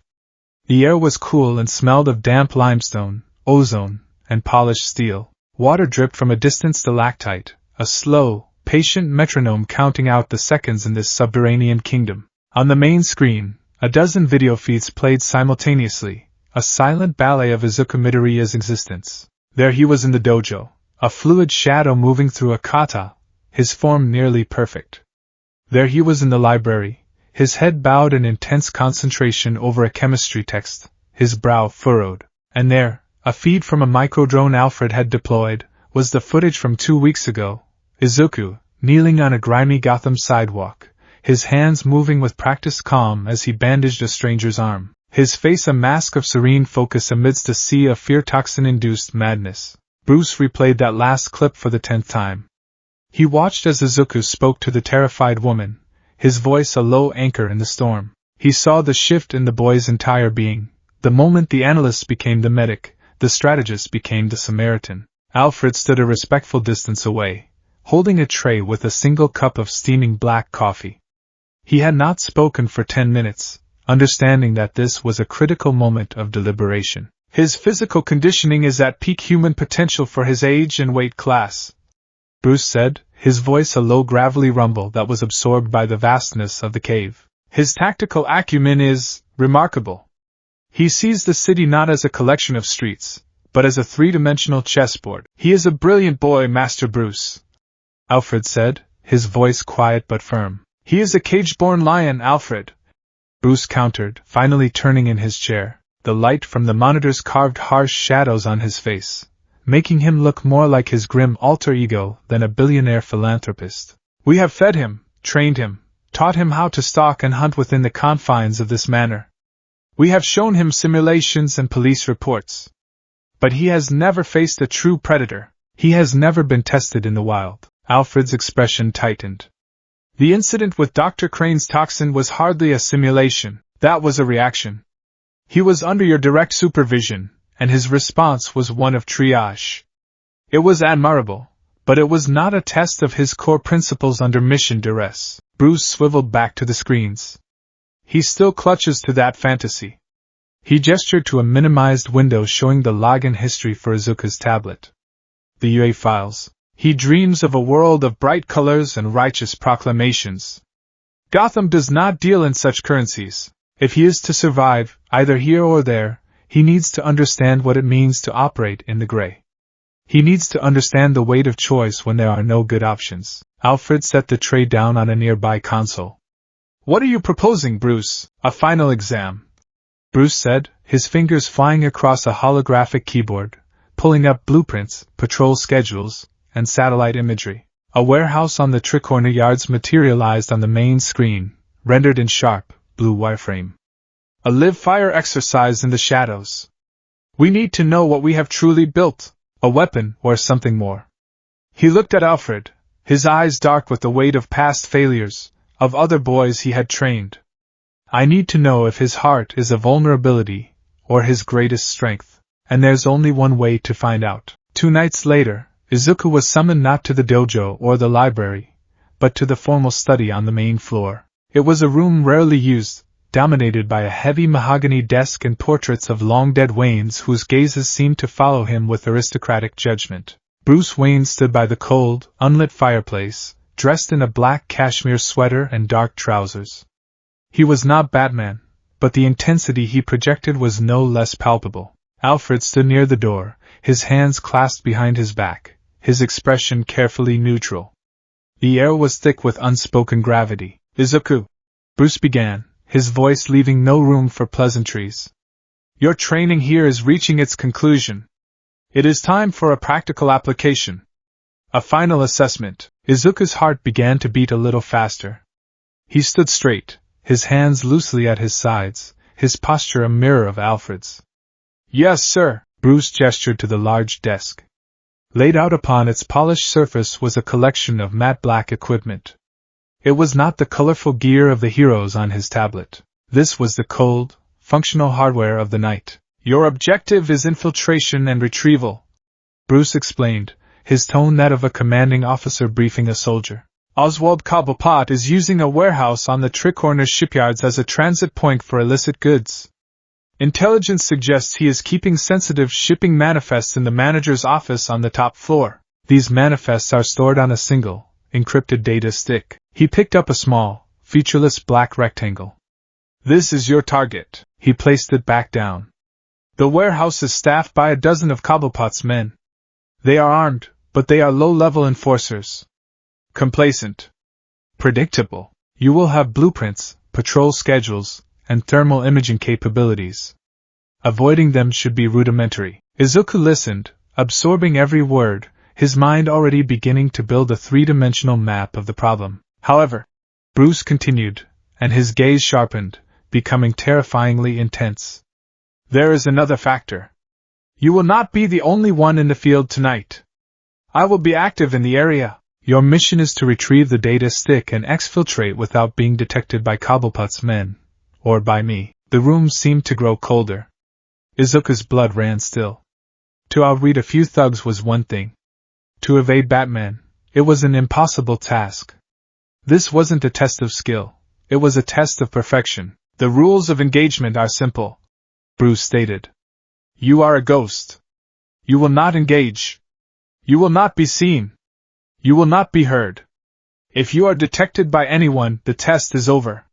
The air was cool and smelled of damp limestone, ozone, and polished steel. Water dripped from a distant stalactite, a slow, patient metronome counting out the seconds in this subterranean kingdom. On the main screen, a dozen video feeds played simultaneously, a silent ballet of Izuku Midoriya's existence. There he was in the dojo, a fluid shadow moving through a kata, his form nearly perfect. There he was in the library, his head bowed in intense concentration over a chemistry text, his brow furrowed. And there, a feed from a microdrone Alfred had deployed, was the footage from 2 weeks ago. Izuku, kneeling on a grimy Gotham sidewalk, his hands moving with practiced calm as he bandaged a stranger's arm, his face a mask of serene focus amidst a sea of fear-toxin-induced madness. Bruce replayed that last clip for the 10th time. He watched as Izuku spoke to the terrified woman, his voice a low anchor in the storm. He saw the shift in the boy's entire being. The moment the analyst became the medic, the strategist became the Samaritan. Alfred stood a respectful distance away, holding a tray with a single cup of steaming black coffee. He had not spoken for 10 minutes, understanding that this was a critical moment of deliberation. His physical conditioning is at peak human potential for his age and weight class, Bruce said, his voice a low gravelly rumble that was absorbed by the vastness of the cave. His tactical acumen is remarkable. He sees the city not as a collection of streets, but as a three-dimensional chessboard. He is a brilliant boy, Master Bruce, Alfred said, his voice quiet but firm. He is a cage-born lion, Alfred, Bruce countered, finally turning in his chair. The light from the monitors carved harsh shadows on his face, making him look more like his grim alter ego than a billionaire philanthropist. We have fed him, trained him, taught him how to stalk and hunt within the confines of this manor. We have shown him simulations and police reports. But he has never faced a true predator. He has never been tested in the wild. Alfred's expression tightened. The incident with Dr. Crane's toxin was hardly a simulation, that was a reaction. He was under your direct supervision, and his response was one of triage. It was admirable, but it was not a test of his core principles under mission duress. Bruce swiveled back to the screens. He still clutches to that fantasy. He gestured to a minimized window showing the login history for Izuku's tablet. The UA files. He dreams of a world of bright colors and righteous proclamations. Gotham does not deal in such currencies. If he is to survive, either here or there, he needs to understand what it means to operate in the gray. He needs to understand the weight of choice when there are no good options. Alfred set the tray down on a nearby console. What are you proposing, Bruce? A final exam? Bruce said, his fingers flying across a holographic keyboard, pulling up blueprints, patrol schedules, and satellite imagery. A warehouse on the Tricorner Yards materialized on the main screen, rendered in sharp, blue wireframe. A live-fire exercise in the shadows. We need to know what we have truly built, a weapon or something more. He looked at Alfred, his eyes dark with the weight of past failures, of other boys he had trained. I need to know if his heart is a vulnerability, or his greatest strength, and there's only one way to find out. 2 nights later, Izuku was summoned not to the dojo or the library, but to the formal study on the main floor. It was a room rarely used, dominated by a heavy mahogany desk and portraits of long-dead Waynes whose gazes seemed to follow him with aristocratic judgment. Bruce Wayne stood by the cold, unlit fireplace, dressed in a black cashmere sweater and dark trousers. He was not Batman, but the intensity he projected was no less palpable. Alfred stood near the door, his hands clasped behind his back, his expression carefully neutral. The air was thick with unspoken gravity. Izuku, Bruce began, his voice leaving no room for pleasantries. Your training here is reaching its conclusion. It is time for a practical application. A final assessment. Izuku's heart began to beat a little faster. He stood straight, his hands loosely at his sides, his posture a mirror of Alfred's. Yes, sir. Bruce gestured to the large desk. Laid out upon its polished surface was a collection of matte black equipment. It was not the colorful gear of the heroes on his tablet. This was the cold, functional hardware of the knight. Your objective is infiltration and retrieval, Bruce explained, his tone that of a commanding officer briefing a soldier. Oswald Cobblepot is using a warehouse on the Tricorner shipyards as a transit point for illicit goods. Intelligence suggests he is keeping sensitive shipping manifests in the manager's office on the top floor. These manifests are stored on a single, encrypted data stick. He picked up a small, featureless black rectangle. This is your target. He placed it back down. The warehouse is staffed by a dozen of Cobblepot's men. They are armed, but they are low-level enforcers. Complacent. Predictable. You will have blueprints, patrol schedules, and thermal imaging capabilities. Avoiding them should be rudimentary. Izuku listened, absorbing every word, his mind already beginning to build a three-dimensional map of the problem. However, Bruce continued, and his gaze sharpened, becoming terrifyingly intense. There is another factor. You will not be the only one in the field tonight. I will be active in the area. Your mission is to retrieve the data stick and exfiltrate without being detected by Cobblepot's men, or by me. The room seemed to grow colder. Izuku's blood ran still. To outread a few thugs was one thing. To evade Batman, it was an impossible task. This wasn't a test of skill, it was a test of perfection. The rules of engagement are simple, Bruce stated. You are a ghost. You will not engage. You will not be seen. You will not be heard. If you are detected by anyone, the test is over.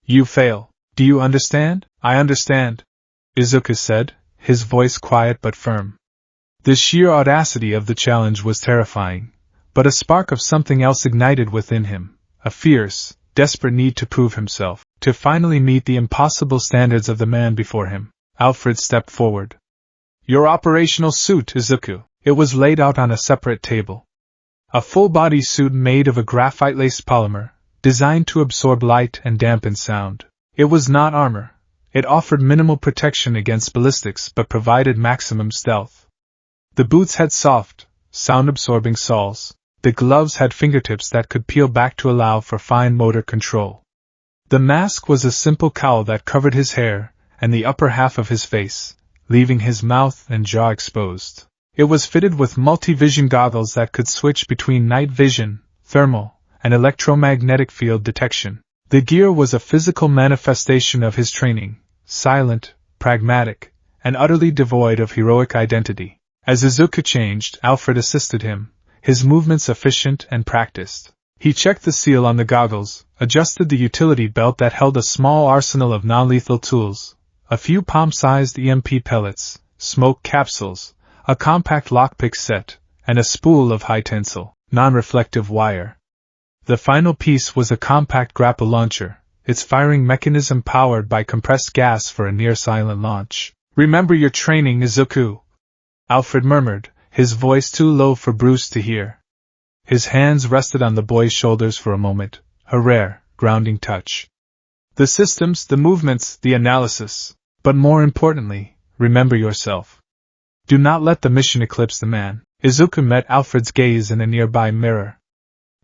You fail. Do you understand? I understand, Izuku said, his voice quiet but firm. The sheer audacity of the challenge was terrifying, but a spark of something else ignited within him, a fierce, desperate need to prove himself, to finally meet the impossible standards of the man before him. Alfred stepped forward. Your operational suit, Izuku. It was laid out on a separate table. A full-body suit made of a graphite-laced polymer, designed to absorb light and dampen sound. It was not armor. It offered minimal protection against ballistics but provided maximum stealth. The boots had soft, sound-absorbing soles. The gloves had fingertips that could peel back to allow for fine motor control. The mask was a simple cowl that covered his hair and the upper half of his face, leaving his mouth and jaw exposed. It was fitted with multi-vision goggles that could switch between night vision, thermal, and electromagnetic field detection. The gear was a physical manifestation of his training, silent, pragmatic, and utterly devoid of heroic identity. As Izuku changed, Alfred assisted him, his movements efficient and practiced. He checked the seal on the goggles, adjusted the utility belt that held a small arsenal of non-lethal tools, a few palm-sized EMP pellets, smoke capsules, a compact lockpick set, and a spool of high-tensile, non-reflective wire. The final piece was a compact grapple launcher, its firing mechanism powered by compressed gas for a near-silent launch. Remember your training, Izuku, Alfred murmured, his voice too low for Bruce to hear. His hands rested on the boy's shoulders for a moment, a rare, grounding touch. The systems, the movements, the analysis. But more importantly, remember yourself. Do not let the mission eclipse the man. Izuku met Alfred's gaze in a nearby mirror.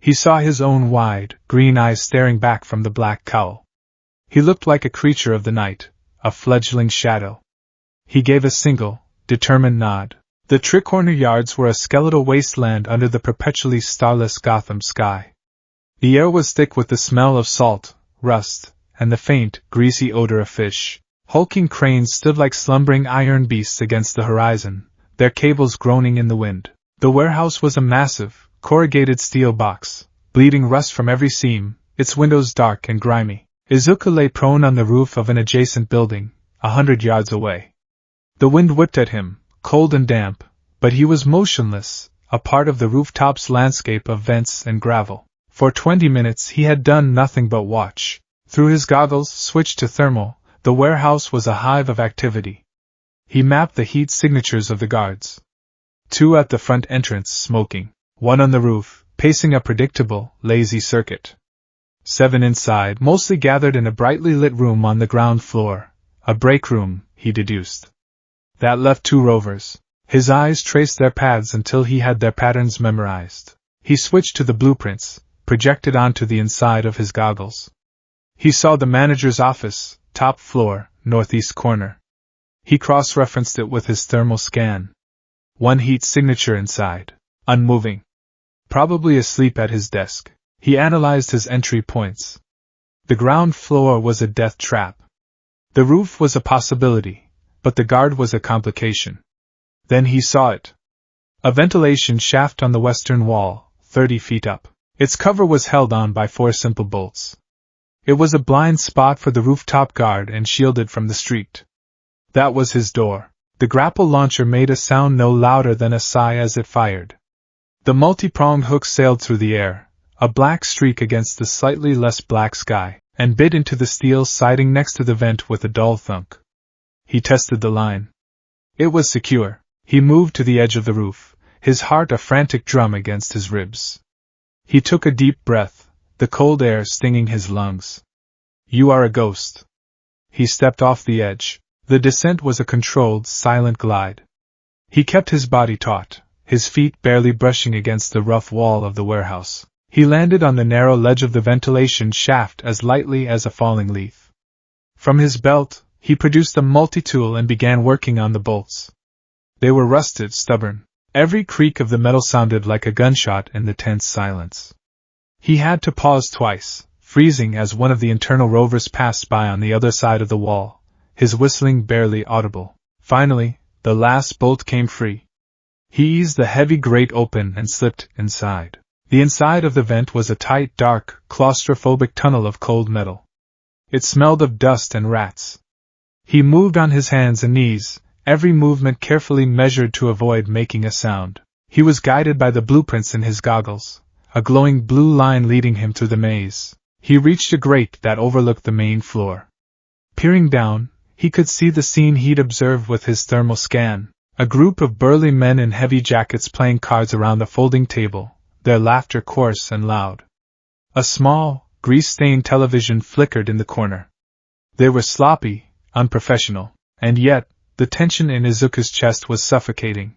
He saw his own wide, green eyes staring back from the black cowl. He looked like a creature of the night, a fledgling shadow. He gave a single, determined nod. The Tricorner yards were a skeletal wasteland under the perpetually starless Gotham sky. The air was thick with the smell of salt, rust, and the faint, greasy odor of fish. Hulking cranes stood like slumbering iron beasts against the horizon, their cables groaning in the wind. The warehouse was a massive, corrugated steel box, bleeding rust from every seam, its windows dark and grimy. Izuku lay prone on the roof of an adjacent building, 100 yards away. The wind whipped at him, cold and damp, but he was motionless, a part of the rooftop's landscape of vents and gravel. For 20 minutes he had done nothing but watch. Through his goggles, switched to thermal, the warehouse was a hive of activity. He mapped the heat signatures of the guards. 2 at the front entrance smoking, one on the roof, pacing a predictable, lazy circuit. 7 inside, mostly gathered in a brightly lit room on the ground floor. A break room, he deduced. That left 2 rovers. His eyes traced their paths until he had their patterns memorized. He switched to the blueprints, projected onto the inside of his goggles. He saw the manager's office, top floor, northeast corner. He cross-referenced it with his thermal scan. 1 heat signature inside, unmoving. Probably asleep at his desk. He analyzed his entry points. The ground floor was a death trap. The roof was a possibility, but the guard was a complication. Then he saw it. A ventilation shaft on the western wall, 30 feet up. Its cover was held on by 4 simple bolts. It was a blind spot for the rooftop guard and shielded from the street. That was his door. The grapple launcher made a sound no louder than a sigh as it fired. The multi-pronged hook sailed through the air, a black streak against the slightly less black sky, and bit into the steel siding next to the vent with a dull thunk. He tested the line. It was secure. He moved to the edge of the roof, his heart a frantic drum against his ribs. He took a deep breath, the cold air stinging his lungs. You are a ghost. He stepped off the edge. The descent was a controlled, silent glide. He kept his body taut, his feet barely brushing against the rough wall of the warehouse. He landed on the narrow ledge of the ventilation shaft as lightly as a falling leaf. From his belt, he produced a multi-tool and began working on the bolts. They were rusted, stubborn. Every creak of the metal sounded like a gunshot in the tense silence. He had to pause twice, freezing as one of the internal rovers passed by on the other side of the wall, his whistling barely audible. Finally, the last bolt came free. He eased the heavy grate open and slipped inside. The inside of the vent was a tight, dark, claustrophobic tunnel of cold metal. It smelled of dust and rats. He moved on his hands and knees, every movement carefully measured to avoid making a sound. He was guided by the blueprints in his goggles, a glowing blue line leading him through the maze. He reached a grate that overlooked the main floor. Peering down, he could see the scene he'd observed with his thermal scan, a group of burly men in heavy jackets playing cards around a folding table, their laughter coarse and loud. A small, grease-stained television flickered in the corner. They were sloppy, unprofessional, and yet, the tension in Izuku's chest was suffocating.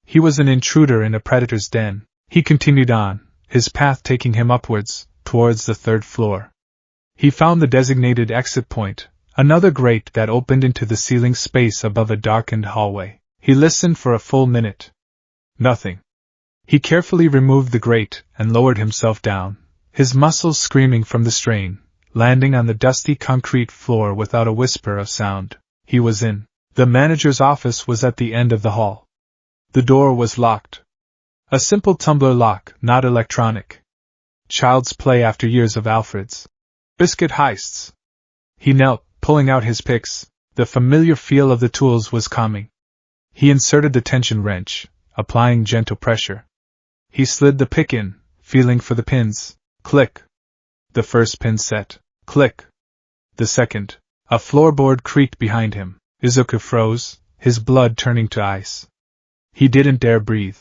He was an intruder in a predator's den. He continued on, his path taking him upwards, towards the 3rd floor. He found the designated exit point, another grate that opened into the ceiling space above a darkened hallway. He listened for a full minute. Nothing. He carefully removed the grate and lowered himself down, his muscles screaming from the strain, landing on the dusty concrete floor without a whisper of sound. He was in. The manager's office was at the end of the hall. The door was locked. A simple tumbler lock, not electronic. Child's play after years of Alfred's biscuit heists. He knelt, pulling out his picks. The familiar feel of the tools was calming. He inserted the tension wrench, applying gentle pressure. He slid the pick in, feeling for the pins. Click. The first pin set. Click. The second. A floorboard creaked behind him. Izuku froze, his blood turning to ice. He didn't dare breathe.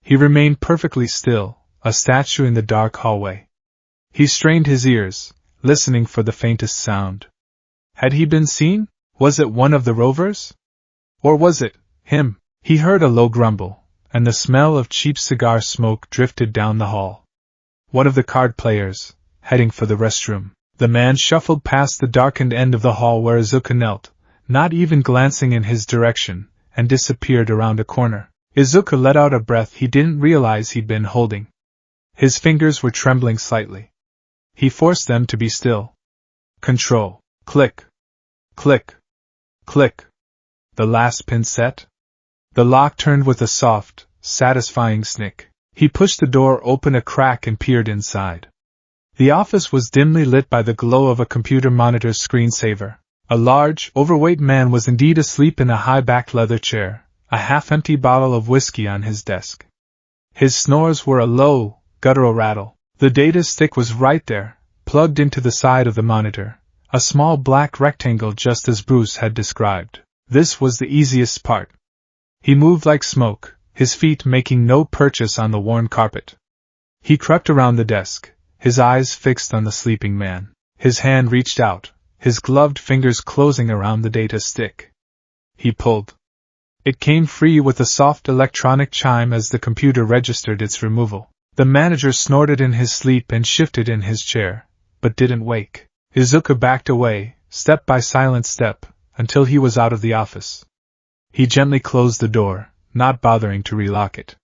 He remained perfectly still, a statue in the dark hallway. He strained his ears, listening for the faintest sound. Had he been seen? Was it one of the rovers? Or was it him? He heard a low grumble, and the smell of cheap cigar smoke drifted down the hall. One of the card players, heading for the restroom. The man shuffled past the darkened end of the hall where Izuku knelt, not even glancing in his direction, and disappeared around a corner. Izuku let out a breath he didn't realize he'd been holding. His fingers were trembling slightly. He forced them to be still. Control. Click. Click. Click. The last pin set? The lock turned with a soft, satisfying snick. He pushed the door open a crack and peered inside. The office was dimly lit by the glow of a computer monitor's screensaver. A large, overweight man was indeed asleep in a high-backed leather chair, a half-empty bottle of whiskey on his desk. His snores were a low, guttural rattle. The data stick was right there, plugged into the side of the monitor, a small black rectangle just as Bruce had described. This was the easiest part. He moved like smoke, his feet making no purchase on the worn carpet. He crept around the desk, his eyes fixed on the sleeping man. His hand reached out, his gloved fingers closing around the data stick. He pulled. It came free with a soft electronic chime as the computer registered its removal. The manager snorted in his sleep and shifted in his chair, but didn't wake. Izuku backed away, step by silent step, until he was out of the office. He gently closed the door, not bothering to relock it.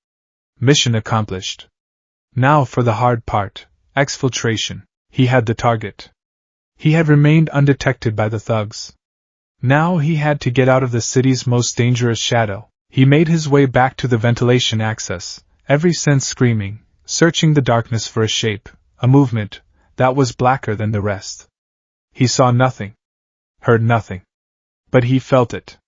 Mission accomplished. Now for the hard part, exfiltration. He had the target. He had remained undetected by the thugs. Now he had to get out of the city's most dangerous shadow. He made his way back to the ventilation access, every sense screaming, searching the darkness for a shape, a movement, that was blacker than the rest. He saw nothing. Heard nothing. But he felt it.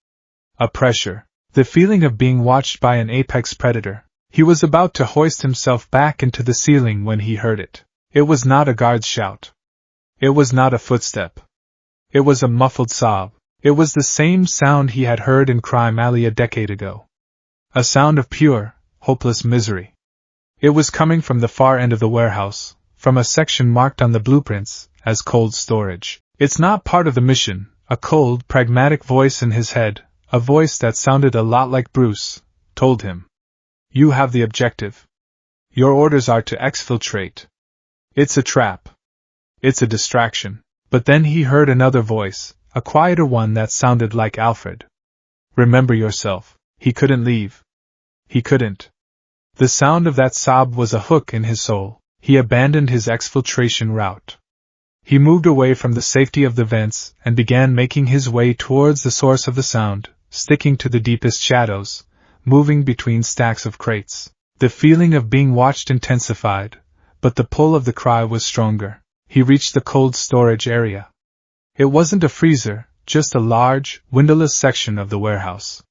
A pressure. The feeling of being watched by an apex predator. He was about to hoist himself back into the ceiling when he heard it. It was not a guard's shout. It was not a footstep. It was a muffled sob. It was the same sound he had heard in Crime Alley a decade ago. A sound of pure, hopeless misery. It was coming from the far end of the warehouse, from a section marked on the blueprints as cold storage. It's not part of the mission, a cold, pragmatic voice in his head, a voice that sounded a lot like Bruce, told him. You have the objective. Your orders are to exfiltrate. It's a trap. It's a distraction. But then he heard another voice, a quieter one that sounded like Alfred. Remember yourself. He couldn't leave. He couldn't. The sound of that sob was a hook in his soul. He abandoned his exfiltration route. He moved away from the safety of the vents and began making his way towards the source of the sound, sticking to the deepest shadows, moving between stacks of crates. The feeling of being watched intensified, but the pull of the cry was stronger. He reached the cold storage area. It wasn't a freezer, just a large, windowless section of the warehouse.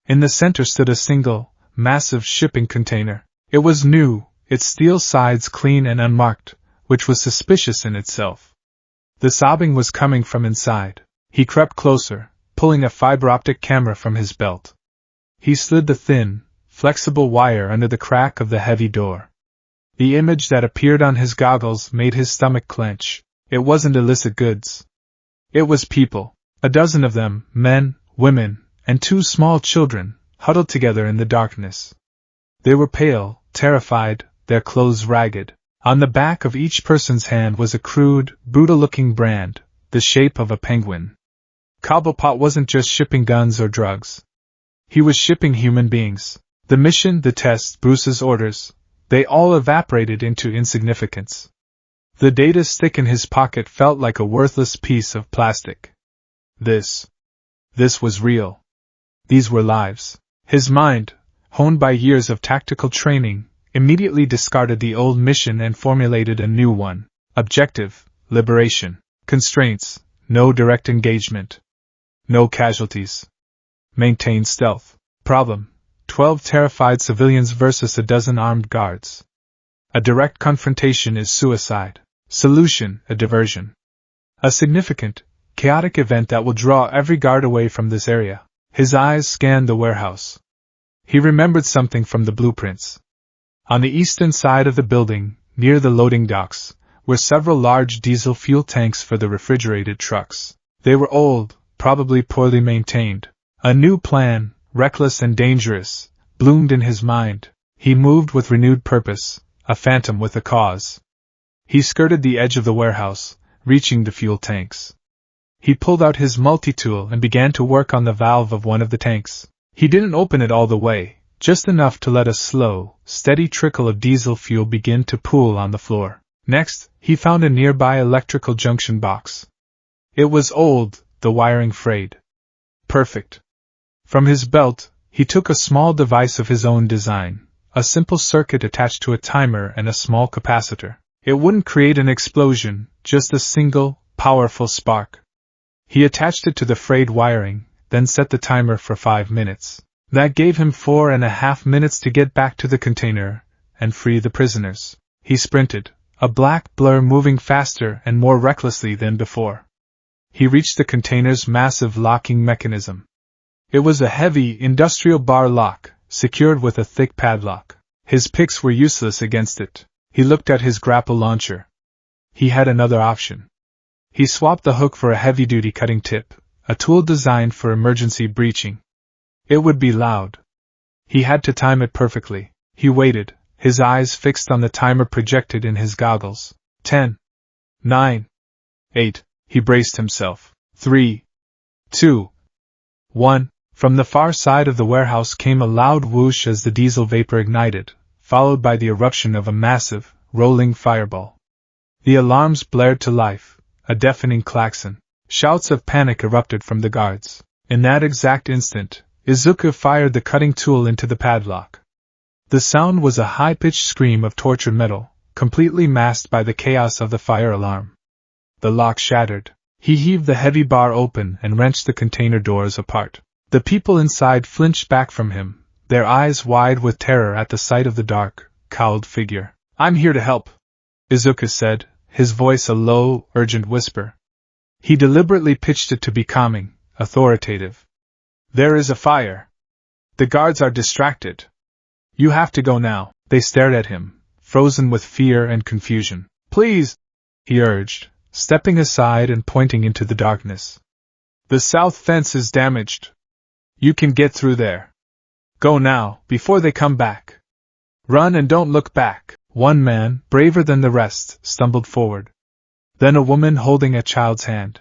In the center stood a single, massive shipping container. It was new, its steel sides clean and unmarked, which was suspicious in itself. The sobbing was coming from inside. He crept closer, pulling a fiber-optic camera from his belt. He slid the thin, flexible wire under the crack of the heavy door. The image that appeared on his goggles made his stomach clench. It wasn't illicit goods. It was people, a dozen of them, men, women, and 2 small children, huddled together in the darkness. They were pale, terrified, their clothes ragged. On the back of each person's hand was a crude, brutal-looking brand, the shape of a penguin. Cobblepot wasn't just shipping guns or drugs. He was shipping human beings. The mission, the test, Bruce's orders, they all evaporated into insignificance. The data stick in his pocket felt like a worthless piece of plastic. This was real. These were lives. His mind, honed by years of tactical training, immediately discarded the old mission and formulated a new one. Objective, liberation. Constraints, no direct engagement. No casualties. Maintain stealth. Problem, 12 terrified civilians versus a dozen armed guards. A direct confrontation is suicide. Solution, a diversion. A significant, chaotic event that will draw every guard away from this area. His eyes scanned the warehouse. He remembered something from the blueprints. On the eastern side of the building, near the loading docks, were several large diesel fuel tanks for the refrigerated trucks. They were old, probably poorly maintained. A new plan, reckless and dangerous, bloomed in his mind. He moved with renewed purpose, a phantom with a cause. He skirted the edge of the warehouse, reaching the fuel tanks. He pulled out his multi-tool and began to work on the valve of one of the tanks. He didn't open it all the way, just enough to let a slow, steady trickle of diesel fuel begin to pool on the floor. Next, he found a nearby electrical junction box. It was old, the wiring frayed. Perfect. From his belt, he took a small device of his own design, a simple circuit attached to a timer and a small capacitor. It wouldn't create an explosion, just a single, powerful spark. He attached it to the frayed wiring, then set the timer for 5 minutes. That gave him 4.5 minutes to get back to the container and free the prisoners. He sprinted, a black blur moving faster and more recklessly than before. He reached the container's massive locking mechanism. It was a heavy, industrial bar lock, secured with a thick padlock. His picks were useless against it. He looked at his grapple launcher. He had another option. He swapped the hook for a heavy-duty cutting tip, a tool designed for emergency breaching. It would be loud. He had to time it perfectly. He waited, his eyes fixed on the timer projected in his goggles. 10, 9, 8, he braced himself. 3, 2, 1. From the far side of the warehouse came a loud whoosh as the diesel vapor ignited, followed by the eruption of a massive, rolling fireball. The alarms blared to life, a deafening klaxon. Shouts of panic erupted from the guards. In that exact instant, Izuku fired the cutting tool into the padlock. The sound was a high-pitched scream of tortured metal, completely masked by the chaos of the fire alarm. The lock shattered. He heaved the heavy bar open and wrenched the container doors apart. The people inside flinched back from him, their eyes wide with terror at the sight of the dark, cowled figure. "I'm here to help," Izuku said, his voice a low, urgent whisper. He deliberately pitched it to be calming, authoritative. "There is a fire. The guards are distracted. You have to go now." They stared at him, frozen with fear and confusion. "Please," he urged, stepping aside and pointing into the darkness. "The south fence is damaged. You can get through there. Go now, before they come back. Run and don't look back." One man, braver than the rest, stumbled forward. Then a woman holding a child's hand.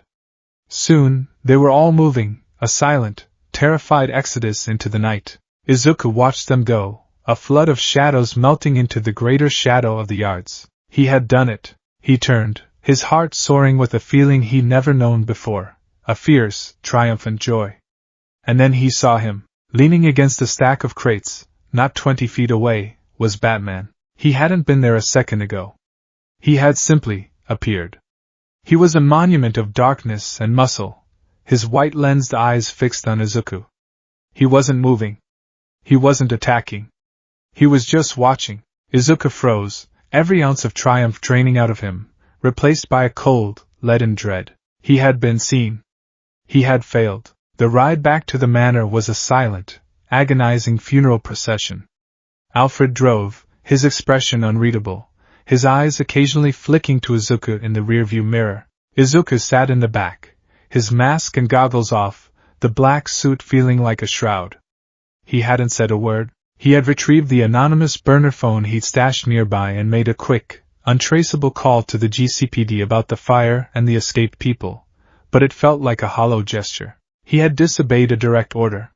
Soon, they were all moving, a silent, terrified exodus into the night. Izuku watched them go, a flood of shadows melting into the greater shadow of the yards. He had done it. He turned, his heart soaring with a feeling he'd never known before, a fierce, triumphant joy. And then he saw him. Leaning against a stack of crates, not 20 feet away, was Batman. He hadn't been there a second ago. He had simply appeared. He was a monument of darkness and muscle, his white-lensed eyes fixed on Izuku. He wasn't moving. He wasn't attacking. He was just watching. Izuku froze, every ounce of triumph draining out of him, replaced by a cold, leaden dread. He had been seen. He had failed. The ride back to the manor was a silent, agonizing funeral procession. Alfred drove, his expression unreadable, his eyes occasionally flicking to Izuku in the rearview mirror. Izuku sat in the back, his mask and goggles off, the black suit feeling like a shroud. He hadn't said a word. He had retrieved the anonymous burner phone he'd stashed nearby and made a quick, untraceable call to the GCPD about the fire and the escaped people, but it felt like a hollow gesture. He had disobeyed a direct order.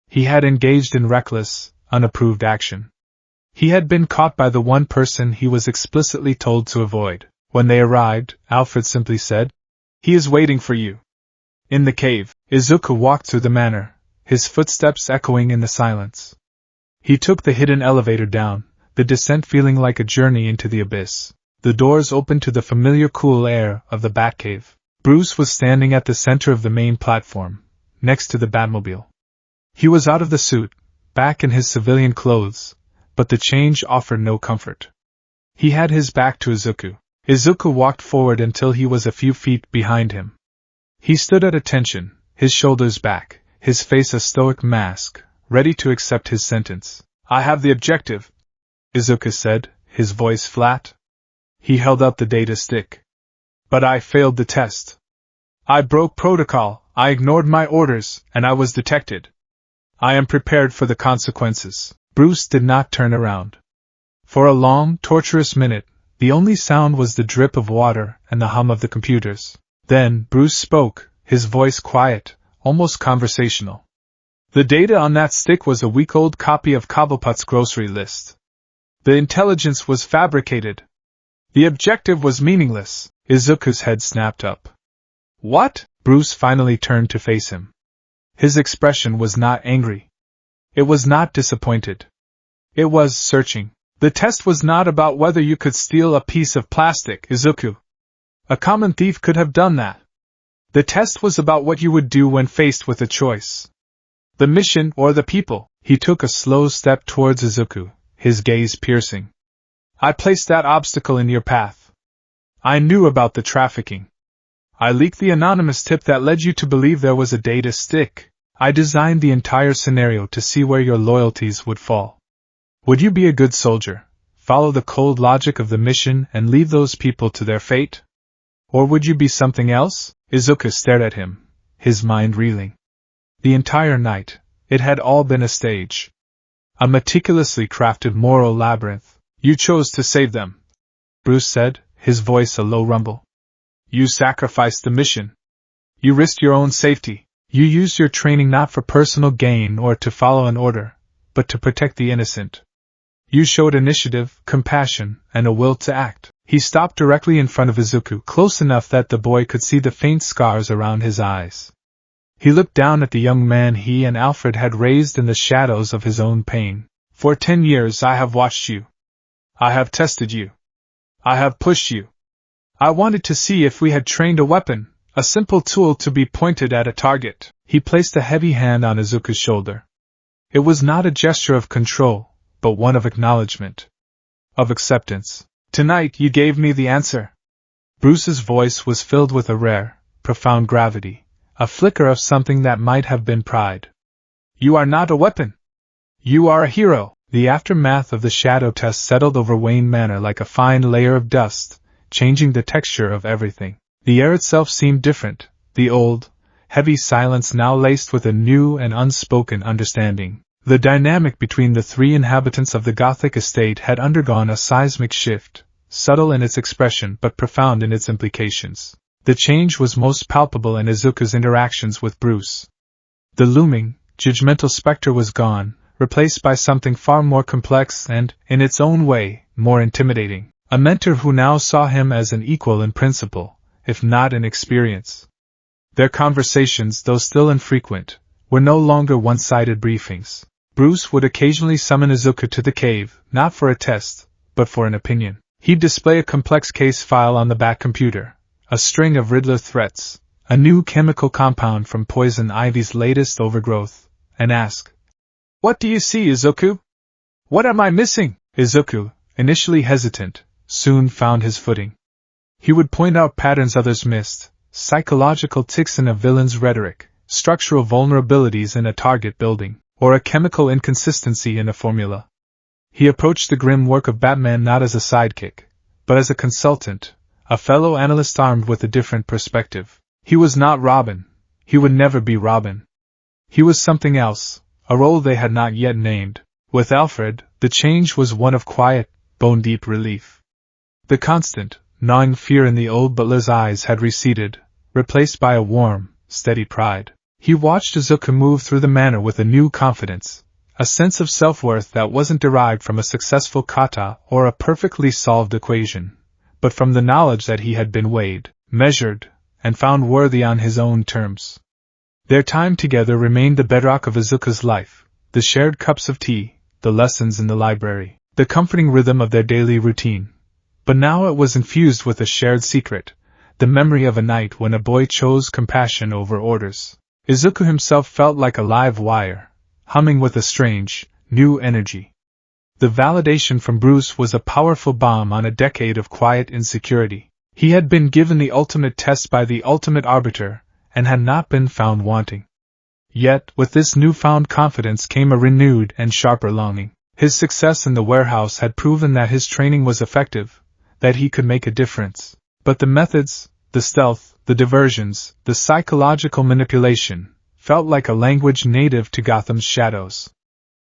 He had engaged in reckless, unapproved action. He had been caught by the one person he was explicitly told to avoid. When they arrived, Alfred simply said, "He is waiting for you." In the cave, Izuku walked through the manor, his footsteps echoing in the silence. He took the hidden elevator down, the descent feeling like a journey into the abyss. The doors opened to the familiar cool air of the Batcave. Bruce was standing at the center of the main platform, next to the Batmobile. He was out of the suit, back in his civilian clothes, but the change offered no comfort. He had his back to Izuku. Izuku walked forward until he was a few feet behind him. He stood at attention, his shoulders back, his face a stoic mask, ready to accept his sentence. "I have the objective," Izuku said, his voice flat. He held up the data stick. "But I failed the test. I broke protocol, I ignored my orders, and I was detected. I am prepared for the consequences." Bruce did not turn around. For a long, torturous minute, the only sound was the drip of water and the hum of the computers. Then Bruce spoke, his voice quiet, almost conversational. "The data on that stick was a week-old copy of Cobblepot's grocery list. The intelligence was fabricated. The objective was meaningless." Izuku's head snapped up. "What?" Bruce finally turned to face him. His expression was not angry. It was not disappointed. It was searching. "The test was not about whether you could steal a piece of plastic, Izuku. A common thief could have done that. The test was about what you would do when faced with a choice. The mission or the people." He took a slow step towards Izuku, his gaze piercing. "I placed that obstacle in your path. I knew about the trafficking. I leaked the anonymous tip that led you to believe there was a data stick. I designed the entire scenario to see where your loyalties would fall. Would you be a good soldier, follow the cold logic of the mission and leave those people to their fate? Or would you be something else? Izuku stared at him, his mind reeling. The entire night, it had all been a stage. A meticulously crafted moral labyrinth. You chose to save them, Bruce said, his voice a low rumble. You sacrificed the mission. You risked your own safety. You used your training not for personal gain or to follow an order, but to protect the innocent. You showed initiative, compassion, and a will to act. He stopped directly in front of Izuku, close enough that the boy could see the faint scars around his eyes. He looked down at the young man he and Alfred had raised in the shadows of his own pain. For 10 years I have watched you. I have tested you. I have pushed you. I wanted to see if we had trained a weapon, a simple tool to be pointed at a target. He placed a heavy hand on Izuku's shoulder. It was not a gesture of control, but one of acknowledgement. Of acceptance. Tonight you gave me the answer. Bruce's voice was filled with a rare, profound gravity, a flicker of something that might have been pride. You are not a weapon. You are a hero. The aftermath of the shadow test settled over Wayne Manor like a fine layer of dust, changing the texture of everything. The air itself seemed different, the old, heavy silence now laced with a new and unspoken understanding. The dynamic between the three inhabitants of the Gothic estate had undergone a seismic shift, subtle in its expression but profound in its implications. The change was most palpable in Izuku's interactions with Bruce. The looming, judgmental specter was gone, replaced by something far more complex and, in its own way, more intimidating. A mentor who now saw him as an equal in principle, if not in experience. Their conversations, though still infrequent, were no longer one-sided briefings. Bruce would occasionally summon Izuku to the cave, not for a test, but for an opinion. He'd display a complex case file on the back computer, a string of Riddler threats, a new chemical compound from Poison Ivy's latest overgrowth, and ask, "What do you see, Izuku? What am I missing?" Izuku, initially hesitant, soon found his footing. He would point out patterns others missed, psychological tics in a villain's rhetoric, structural vulnerabilities in a target building, or a chemical inconsistency in a formula. He approached the grim work of Batman not as a sidekick, but as a consultant, a fellow analyst armed with a different perspective. He was not Robin. He would never be Robin. He was something else, a role they had not yet named. With Alfred, the change was one of quiet, bone-deep relief. The constant, gnawing fear in the old butler's eyes had receded, replaced by a warm, steady pride. He watched Izuku move through the manor with a new confidence, a sense of self-worth that wasn't derived from a successful kata or a perfectly solved equation, but from the knowledge that he had been weighed, measured, and found worthy on his own terms. Their time together remained the bedrock of Izuku's life, the shared cups of tea, the lessons in the library, the comforting rhythm of their daily routine. But now it was infused with a shared secret, the memory of a night when a boy chose compassion over orders. Izuku himself felt like a live wire, humming with a strange, new energy. The validation from Bruce was a powerful balm on a decade of quiet insecurity. He had been given the ultimate test by the ultimate arbiter, and had not been found wanting. Yet, with this newfound confidence came a renewed and sharper longing. His success in the warehouse had proven that his training was effective, that he could make a difference. But the methods, the stealth, the diversions, the psychological manipulation, felt like a language native to Gotham's shadows.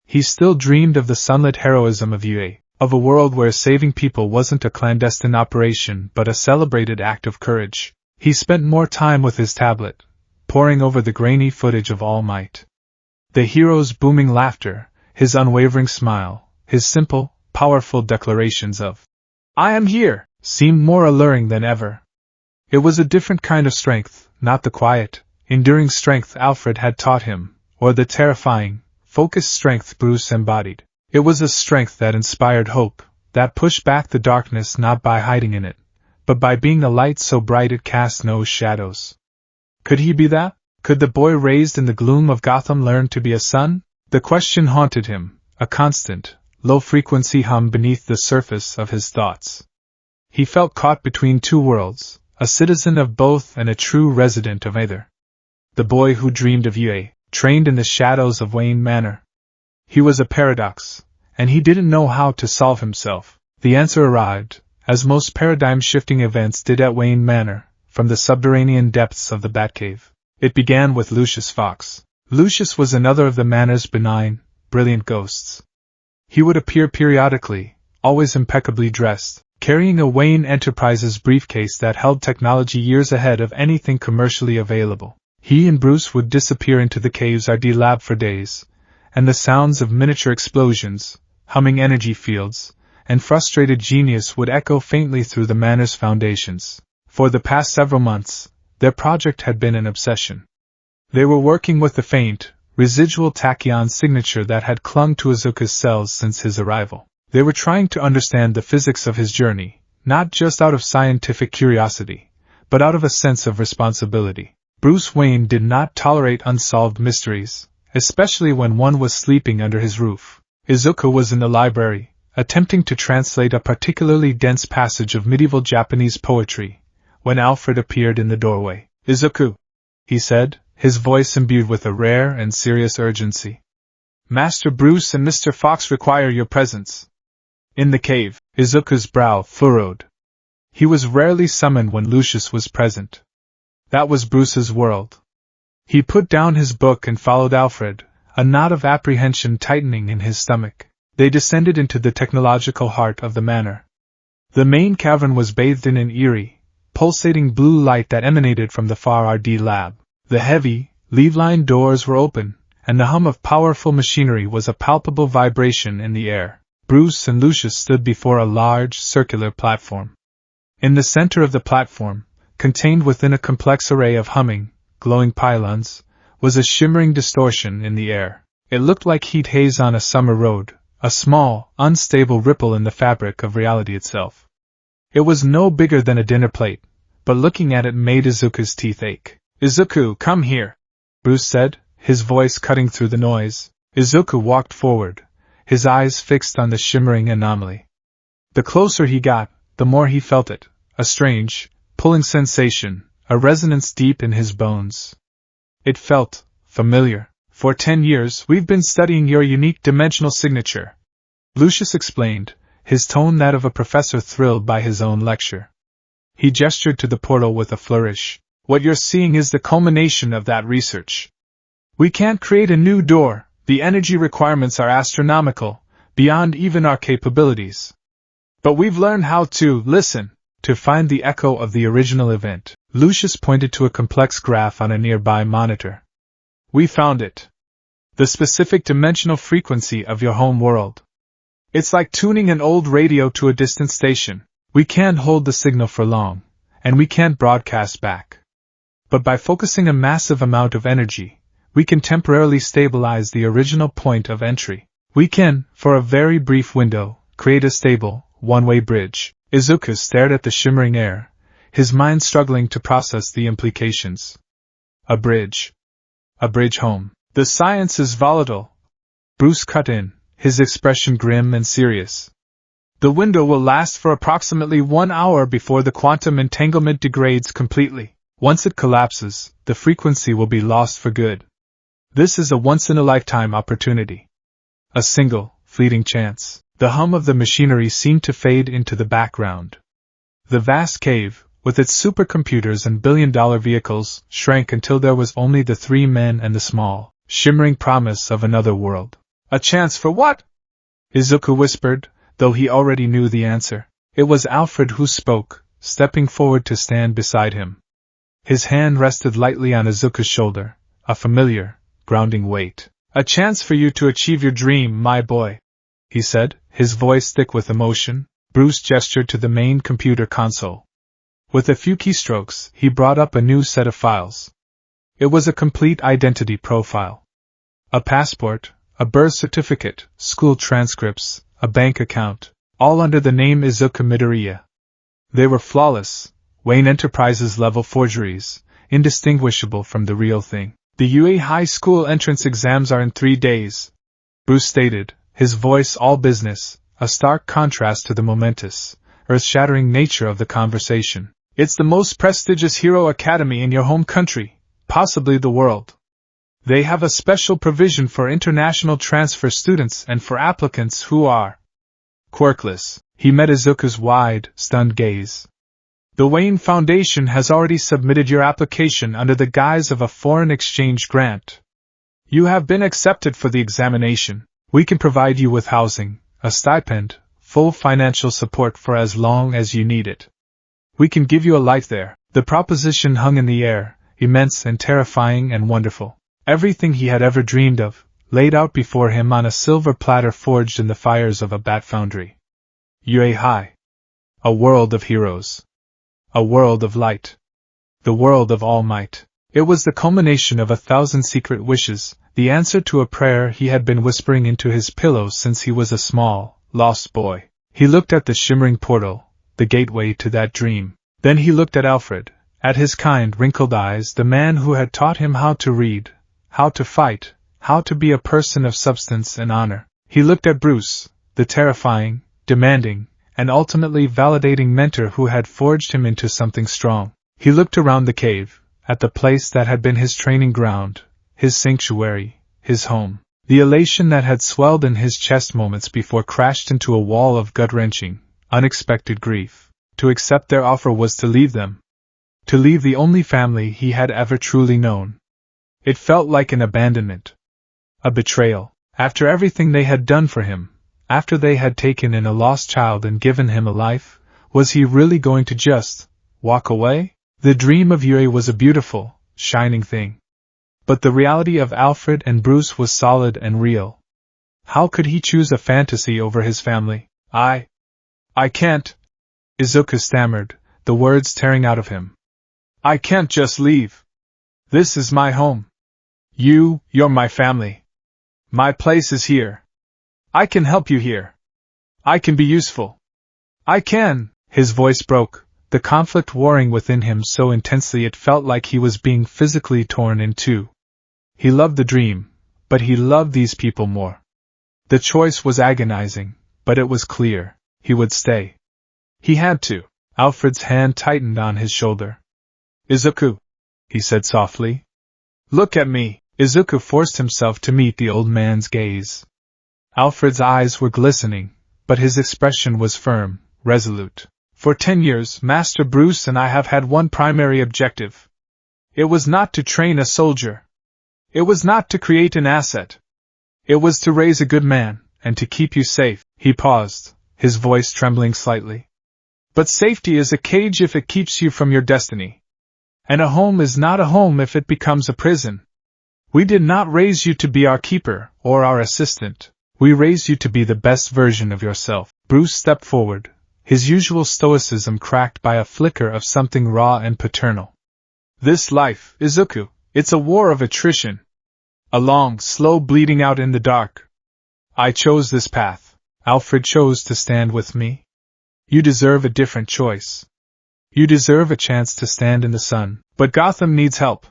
He still dreamed of the sunlit heroism of UA, of a world where saving people wasn't a clandestine operation but a celebrated act of courage. He spent more time with his tablet, poring over the grainy footage of All Might. The hero's booming laughter, his unwavering smile, his simple, powerful declarations of, "I am here," seemed more alluring than ever. It was a different kind of strength, not the quiet, enduring strength Alfred had taught him, or the terrifying, focused strength Bruce embodied. It was a strength that inspired hope, that pushed back the darkness not by hiding in it, but by being a light so bright it cast no shadows. Could he be that? Could the boy raised in the gloom of Gotham learn to be a sun? The question haunted him, a constant, low-frequency hum beneath the surface of his thoughts. He felt caught between two worlds, a citizen of both and a true resident of either. The boy who dreamed of UA, trained in the shadows of Wayne Manor. He was a paradox, and he didn't know how to solve himself. The answer arrived, as most paradigm-shifting events did at Wayne Manor, from the subterranean depths of the Batcave. It began with Lucius Fox. Lucius was another of the Manor's benign, brilliant ghosts. He would appear periodically, always impeccably dressed, carrying a Wayne Enterprises briefcase that held technology years ahead of anything commercially available. He and Bruce would disappear into the cave's R&D lab for days, and the sounds of miniature explosions, humming energy fields, and frustrated genius would echo faintly through the Manor's foundations. For the past several months, their project had been an obsession. They were working with the faint, residual tachyon signature that had clung to Izuku's cells since his arrival. They were trying to understand the physics of his journey, not just out of scientific curiosity, but out of a sense of responsibility. Bruce Wayne did not tolerate unsolved mysteries, especially when one was sleeping under his roof. Izuku was in the library, attempting to translate a particularly dense passage of medieval Japanese poetry, when Alfred appeared in the doorway. "Izuku," he said, his voice imbued with a rare and serious urgency. "Master Bruce and Mr. Fox require your presence." In the cave, Izuku's brow furrowed. He was rarely summoned when Lucius was present. That was Bruce's world. He put down his book and followed Alfred, a knot of apprehension tightening in his stomach. They descended into the technological heart of the manor. The main cavern was bathed in an eerie, pulsating blue light that emanated from the far R&D lab. The heavy, leaf-lined doors were open, and the hum of powerful machinery was a palpable vibration in the air. Bruce and Lucius stood before a large, circular platform. In the center of the platform, contained within a complex array of humming, glowing pylons, was a shimmering distortion in the air. It looked like heat haze on a summer road, a small, unstable ripple in the fabric of reality itself. It was no bigger than a dinner plate, but looking at it made Izuku's teeth ache. "Izuku, come here," Bruce said, his voice cutting through the noise. Izuku walked forward, his eyes fixed on the shimmering anomaly. The closer he got, the more he felt it, a strange, pulling sensation, a resonance deep in his bones. It felt familiar. "For 10 years, we've been studying your unique dimensional signature," Lucius explained, his tone that of a professor thrilled by his own lecture. He gestured to the portal with a flourish. "What you're seeing is the culmination of that research. We can't create a new door, the energy requirements are astronomical, beyond even our capabilities. But we've learned how to listen, to find the echo of the original event." Lucius pointed to a complex graph on a nearby monitor. "We found it. The specific dimensional frequency of your home world. It's like tuning an old radio to a distant station. We can't hold the signal for long, and we can't broadcast back. But by focusing a massive amount of energy, we can temporarily stabilize the original point of entry. We can, for a very brief window, create a stable, one-way bridge." Izuku stared at the shimmering air, his mind struggling to process the implications. A bridge. A bridge home. "The science is volatile," Bruce cut in, his expression grim and serious. "The window will last for approximately 1 hour before the quantum entanglement degrades completely. Once it collapses, the frequency will be lost for good. This is a once-in-a-lifetime opportunity. A single, fleeting chance." The hum of the machinery seemed to fade into the background. The vast cave, with its supercomputers and billion-dollar vehicles, shrank until there was only the 3 men and the small, shimmering promise of another world. "A chance for what?" Izuku whispered, though he already knew the answer. It was Alfred who spoke, stepping forward to stand beside him. His hand rested lightly on Izuku's shoulder, a familiar, grounding weight. "A chance for you to achieve your dream, my boy," he said, his voice thick with emotion. Bruce gestured to the main computer console. With a few keystrokes, he brought up a new set of files. It was a complete identity profile. A passport, a birth certificate, school transcripts, a bank account, all under the name Izuku Midoriya. They were flawless, Wayne Enterprises level forgeries, indistinguishable from the real thing. "The UA High School entrance exams are in 3 days, Bruce stated, his voice all business, a stark contrast to the momentous, earth-shattering nature of the conversation. "It's the most prestigious hero academy in your home country, possibly the world. They have a special provision for international transfer students and for applicants who are quirkless. He met Izuku's wide, stunned gaze. The Wayne Foundation has already submitted your application under the guise of a foreign exchange grant. You have been accepted for the examination. We can provide you with housing, a stipend, full financial support for as long as you need it. We can give you a life there. The proposition hung in the air, immense and terrifying and wonderful. Everything he had ever dreamed of, laid out before him on a silver platter forged in the fires of a bat foundry. Yue Hai. A world of heroes. A world of light. The world of all might. It was the culmination of 1,000 secret wishes, the answer to a prayer he had been whispering into his pillow since he was a small, lost boy. He looked at the shimmering portal, the gateway to that dream. Then he looked at Alfred, at his kind, wrinkled eyes, the man who had taught him how to read, how to fight, how to be a person of substance and honor. He looked at Bruce, the terrifying, demanding, and ultimately validating mentor who had forged him into something strong. He looked around the cave, at the place that had been his training ground, his sanctuary, his home. The elation that had swelled in his chest moments before crashed into a wall of gut-wrenching, unexpected grief. To accept their offer was to leave them. To leave the only family he had ever truly known. It felt like an abandonment. A betrayal. After everything they had done for him, after they had taken in a lost child and given him a life, was he really going to just walk away? The dream of Yue was a beautiful, shining thing. But the reality of Alfred and Bruce was solid and real. How could he choose a fantasy over his family? I can't, Izuku stammered, the words tearing out of him. I can't just leave. This is my home. You're my family. My place is here. I can help you here. I can be useful. I can. His voice broke, the conflict warring within him so intensely it felt like he was being physically torn in two. He loved the dream, but he loved these people more. The choice was agonizing, but it was clear. He would stay. He had to. Alfred's hand tightened on his shoulder. Izuku, he said softly. Look at me. Izuku forced himself to meet the old man's gaze. Alfred's eyes were glistening, but his expression was firm, resolute. For 10 years, Master Bruce and I have had one primary objective. It was not to train a soldier. It was not to create an asset. It was to raise a good man, and to keep you safe. He paused, his voice trembling slightly. But safety is a cage if it keeps you from your destiny. And a home is not a home if it becomes a prison. We did not raise you to be our keeper, or our assistant. We raised you to be the best version of yourself. Bruce stepped forward, his usual stoicism cracked by a flicker of something raw and paternal. This life, Izuku, it's a war of attrition. A long, slow bleeding out in the dark. I chose this path. Alfred chose to stand with me. You deserve a different choice. You deserve a chance to stand in the sun. But Gotham needs help,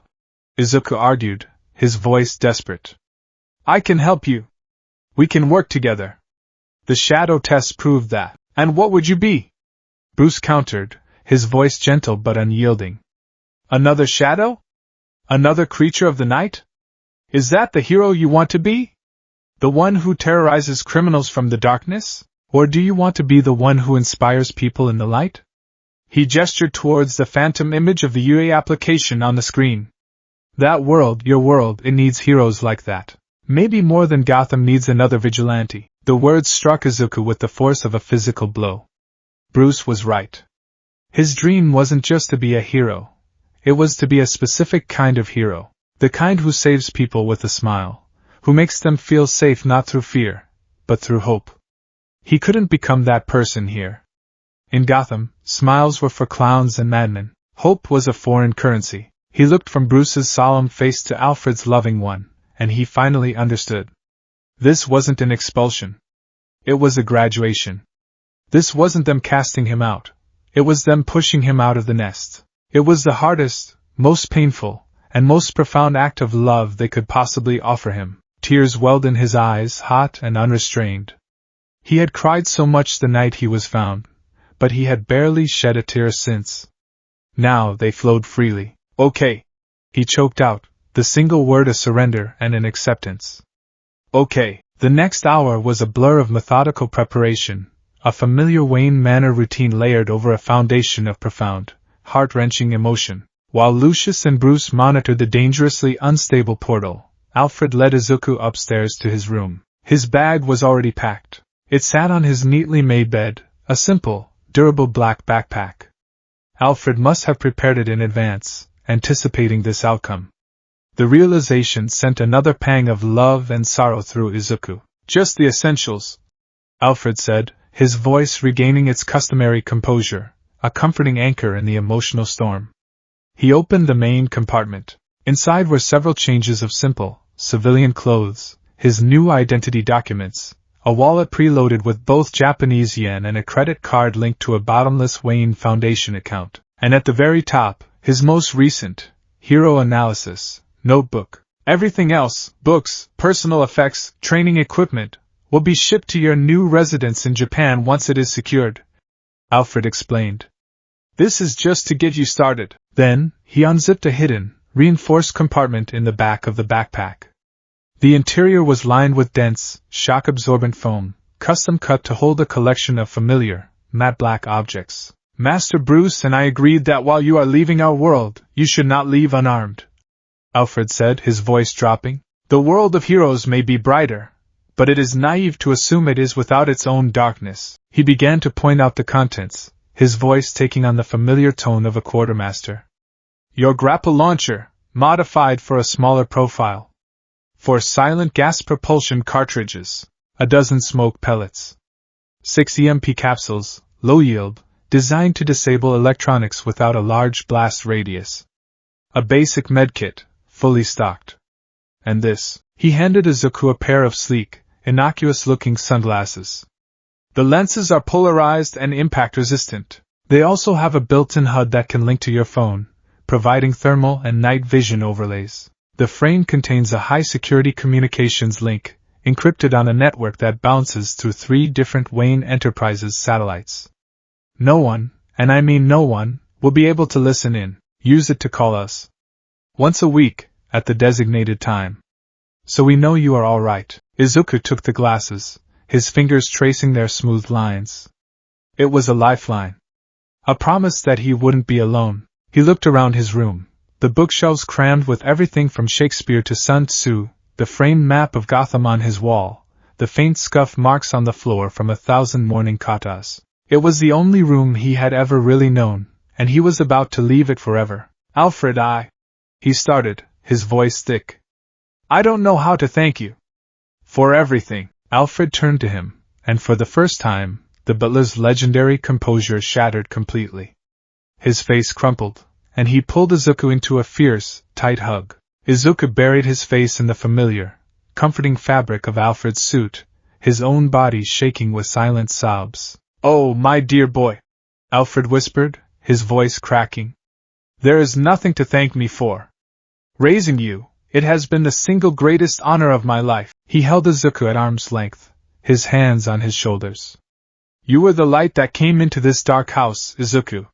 Izuku argued, his voice desperate. I can help you. We can work together. The shadow test proved that. And what would you be? Bruce countered, his voice gentle but unyielding. Another shadow? Another creature of the night? Is that the hero you want to be? The one who terrorizes criminals from the darkness? Or do you want to be the one who inspires people in the light? He gestured towards the phantom image of the UE application on the screen. That world, your world, it needs heroes like that. Maybe more than Gotham needs another vigilante. The words struck Izuku with the force of a physical blow. Bruce was right. His dream wasn't just to be a hero. It was to be a specific kind of hero. The kind who saves people with a smile. Who makes them feel safe not through fear, but through hope. He couldn't become that person here. In Gotham, smiles were for clowns and madmen. Hope was a foreign currency. He looked from Bruce's solemn face to Alfred's loving one, and he finally understood. This wasn't an expulsion. It was a graduation. This wasn't them casting him out. It was them pushing him out of the nest. It was the hardest, most painful, and most profound act of love they could possibly offer him. Tears welled in his eyes, hot and unrestrained. He had cried so much the night he was found, but he had barely shed a tear since. Now they flowed freely. Okay, he choked out, the single word a surrender and an acceptance. Okay. The next hour was a blur of methodical preparation, a familiar Wayne Manor routine layered over a foundation of profound, heart-wrenching emotion. While Lucius and Bruce monitored the dangerously unstable portal, Alfred led Izuku upstairs to his room. His bag was already packed. It sat on his neatly made bed, a simple, durable black backpack. Alfred must have prepared it in advance, anticipating this outcome. The realization sent another pang of love and sorrow through Izuku. Just the essentials, Alfred said, his voice regaining its customary composure, a comforting anchor in the emotional storm. He opened the main compartment. Inside were several changes of simple, civilian clothes, his new identity documents, a wallet preloaded with both Japanese yen and a credit card linked to a bottomless Wayne Foundation account, and at the very top, his most recent, hero analysis, notebook. Everything else, books, personal effects, training equipment, will be shipped to your new residence in Japan once it is secured, Alfred explained. This is just to get you started. Then, he unzipped a hidden, reinforced compartment in the back of the backpack. The interior was lined with dense, shock-absorbent foam, custom cut to hold a collection of familiar, matte black objects. Master Bruce and I agreed that while you are leaving our world, you should not leave unarmed, Alfred said, his voice dropping. The world of heroes may be brighter, but it is naive to assume it is without its own darkness. He began to point out the contents, his voice taking on the familiar tone of a quartermaster. Your grapple launcher, modified for a smaller profile. 4 silent gas propulsion cartridges, a dozen smoke pellets. 6 EMP capsules, low yield, designed to disable electronics without a large blast radius. A basic medkit, fully stocked. And this, he handed Izuku a pair of sleek, innocuous-looking sunglasses. The lenses are polarized and impact-resistant. They also have a built-in HUD that can link to your phone, providing thermal and night vision overlays. The frame contains a high-security communications link, encrypted on a network that bounces through 3 different Wayne Enterprises satellites. No one, and I mean no one, will be able to listen in. Use it to call us. Once a week, at the designated time. So we know you are all right. Izuku took the glasses, his fingers tracing their smooth lines. It was a lifeline. A promise that he wouldn't be alone. He looked around his room, the bookshelves crammed with everything from Shakespeare to Sun Tzu, the framed map of Gotham on his wall, the faint scuff marks on the floor from 1,000 morning katas. It was the only room he had ever really known, and he was about to leave it forever. Alfred, he started, his voice thick. I don't know how to thank you. For everything. Alfred turned to him, and for the first time, the butler's legendary composure shattered completely. His face crumpled, and he pulled Izuku into a fierce, tight hug. Izuku buried his face in the familiar, comforting fabric of Alfred's suit, his own body shaking with silent sobs. Oh, my dear boy, Alfred whispered, his voice cracking. There is nothing to thank me for. Raising you, it has been the single greatest honor of my life. He held Izuku at arm's length, his hands on his shoulders. You were the light that came into this dark house, Izuku.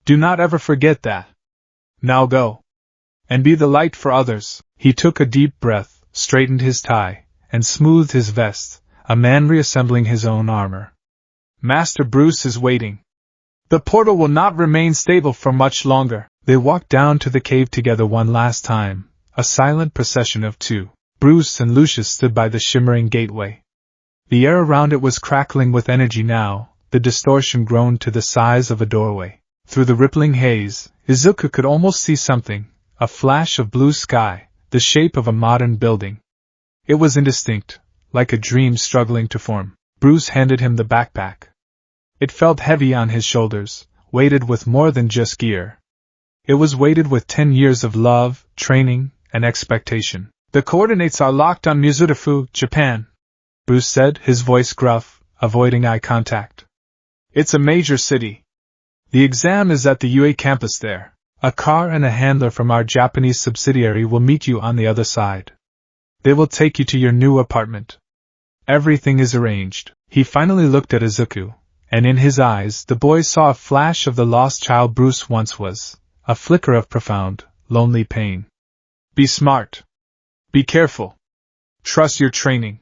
Do not ever forget that. Now go. And be the light for others. He took a deep breath, straightened his tie, and smoothed his vest, a man reassembling his own armor. Master Bruce is waiting. The portal will not remain stable for much longer. They walked down to the cave together one last time, a silent procession of 2. Bruce and Lucius stood by the shimmering gateway. The air around it was crackling with energy now, the distortion grown to the size of a doorway. Through the rippling haze, Izuku could almost see something, a flash of blue sky, the shape of a modern building. It was indistinct, like a dream struggling to form. Bruce handed him the backpack. It felt heavy on his shoulders, weighted with more than just gear. It was weighted with 10 years of love, training, and expectation. The coordinates are locked on Mizudafu, Japan, Bruce said, his voice gruff, avoiding eye contact. It's a major city. The exam is at the UA campus there. A car and a handler from our Japanese subsidiary will meet you on the other side. They will take you to your new apartment. Everything is arranged. He finally looked at Izuku, and in his eyes the boy saw a flash of the lost child Bruce once was, a flicker of profound, lonely pain. Be smart. Be careful. Trust your training.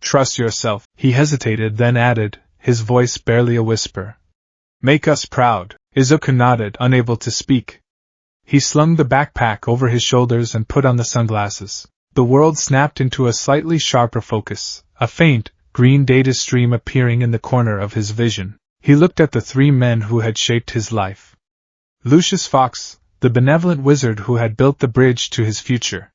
Trust yourself. He hesitated, then added, his voice barely a whisper. Make us proud. Izuku nodded, unable to speak. He slung the backpack over his shoulders and put on the sunglasses. The world snapped into a slightly sharper focus, a faint, green data stream appearing in the corner of his vision. He looked at the three men who had shaped his life. Lucius Fox, the benevolent wizard who had built the bridge to his future.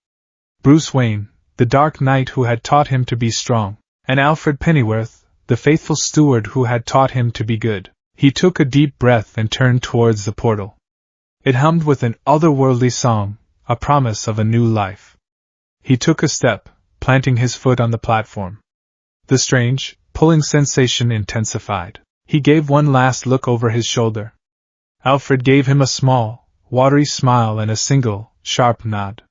Bruce Wayne, the dark knight who had taught him to be strong. And Alfred Pennyworth, the faithful steward who had taught him to be good. He took a deep breath and turned towards the portal. It hummed with an otherworldly song, a promise of a new life. He took a step, planting his foot on the platform. The strange, pulling sensation intensified. He gave one last look over his shoulder. Alfred gave him a small, watery smile and a single, sharp nod.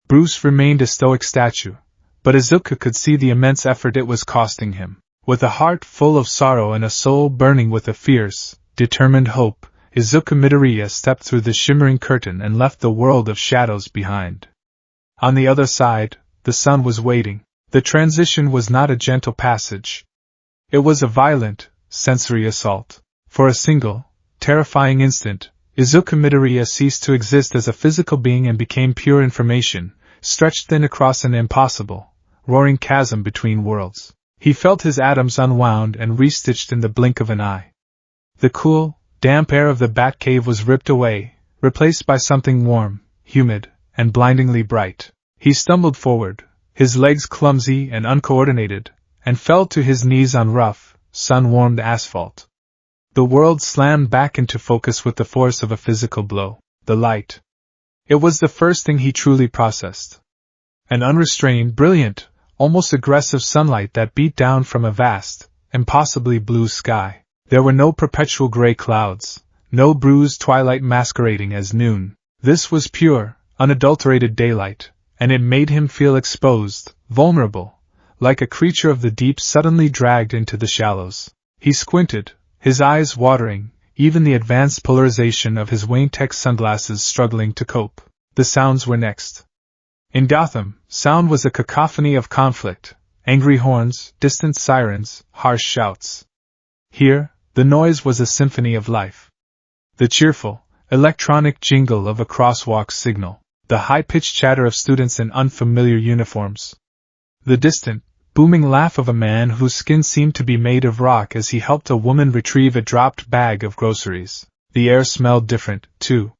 Bruce remained a stoic statue, but Izuku could see the immense effort it was costing him. With a heart full of sorrow and a soul burning with a fierce, determined hope, Izuku Midoriya stepped through the shimmering curtain and left the world of shadows behind. On the other side, the sun was waiting. The transition was not a gentle passage. It was a violent, sensory assault. For a single, terrifying instant, Izuku Midoriya ceased to exist as a physical being and became pure information, stretched thin across an impossible, roaring chasm between worlds. He felt his atoms unwound and restitched in the blink of an eye. The cool, damp air of the Batcave was ripped away, replaced by something warm, humid, and blindingly bright. He stumbled forward, his legs clumsy and uncoordinated, and fell to his knees on rough, sun-warmed asphalt. The world slammed back into focus with the force of a physical blow. The light. It was the first thing he truly processed. An unrestrained, brilliant, almost aggressive sunlight that beat down from a vast, impossibly blue sky. There were no perpetual gray clouds, no bruised twilight masquerading as noon. This was pure, unadulterated daylight, and it made him feel exposed, vulnerable, like a creature of the deep suddenly dragged into the shallows. He squinted, his eyes watering, even the advanced polarization of his Wayne-Tech sunglasses struggling to cope. The sounds were next. In Gotham, sound was a cacophony of conflict, angry horns, distant sirens, harsh shouts. Here, the noise was a symphony of life. The cheerful, electronic jingle of a crosswalk signal, the high-pitched chatter of students in unfamiliar uniforms. The distant, booming laugh of a man whose skin seemed to be made of rock as he helped a woman retrieve a dropped bag of groceries. The air smelled different, too.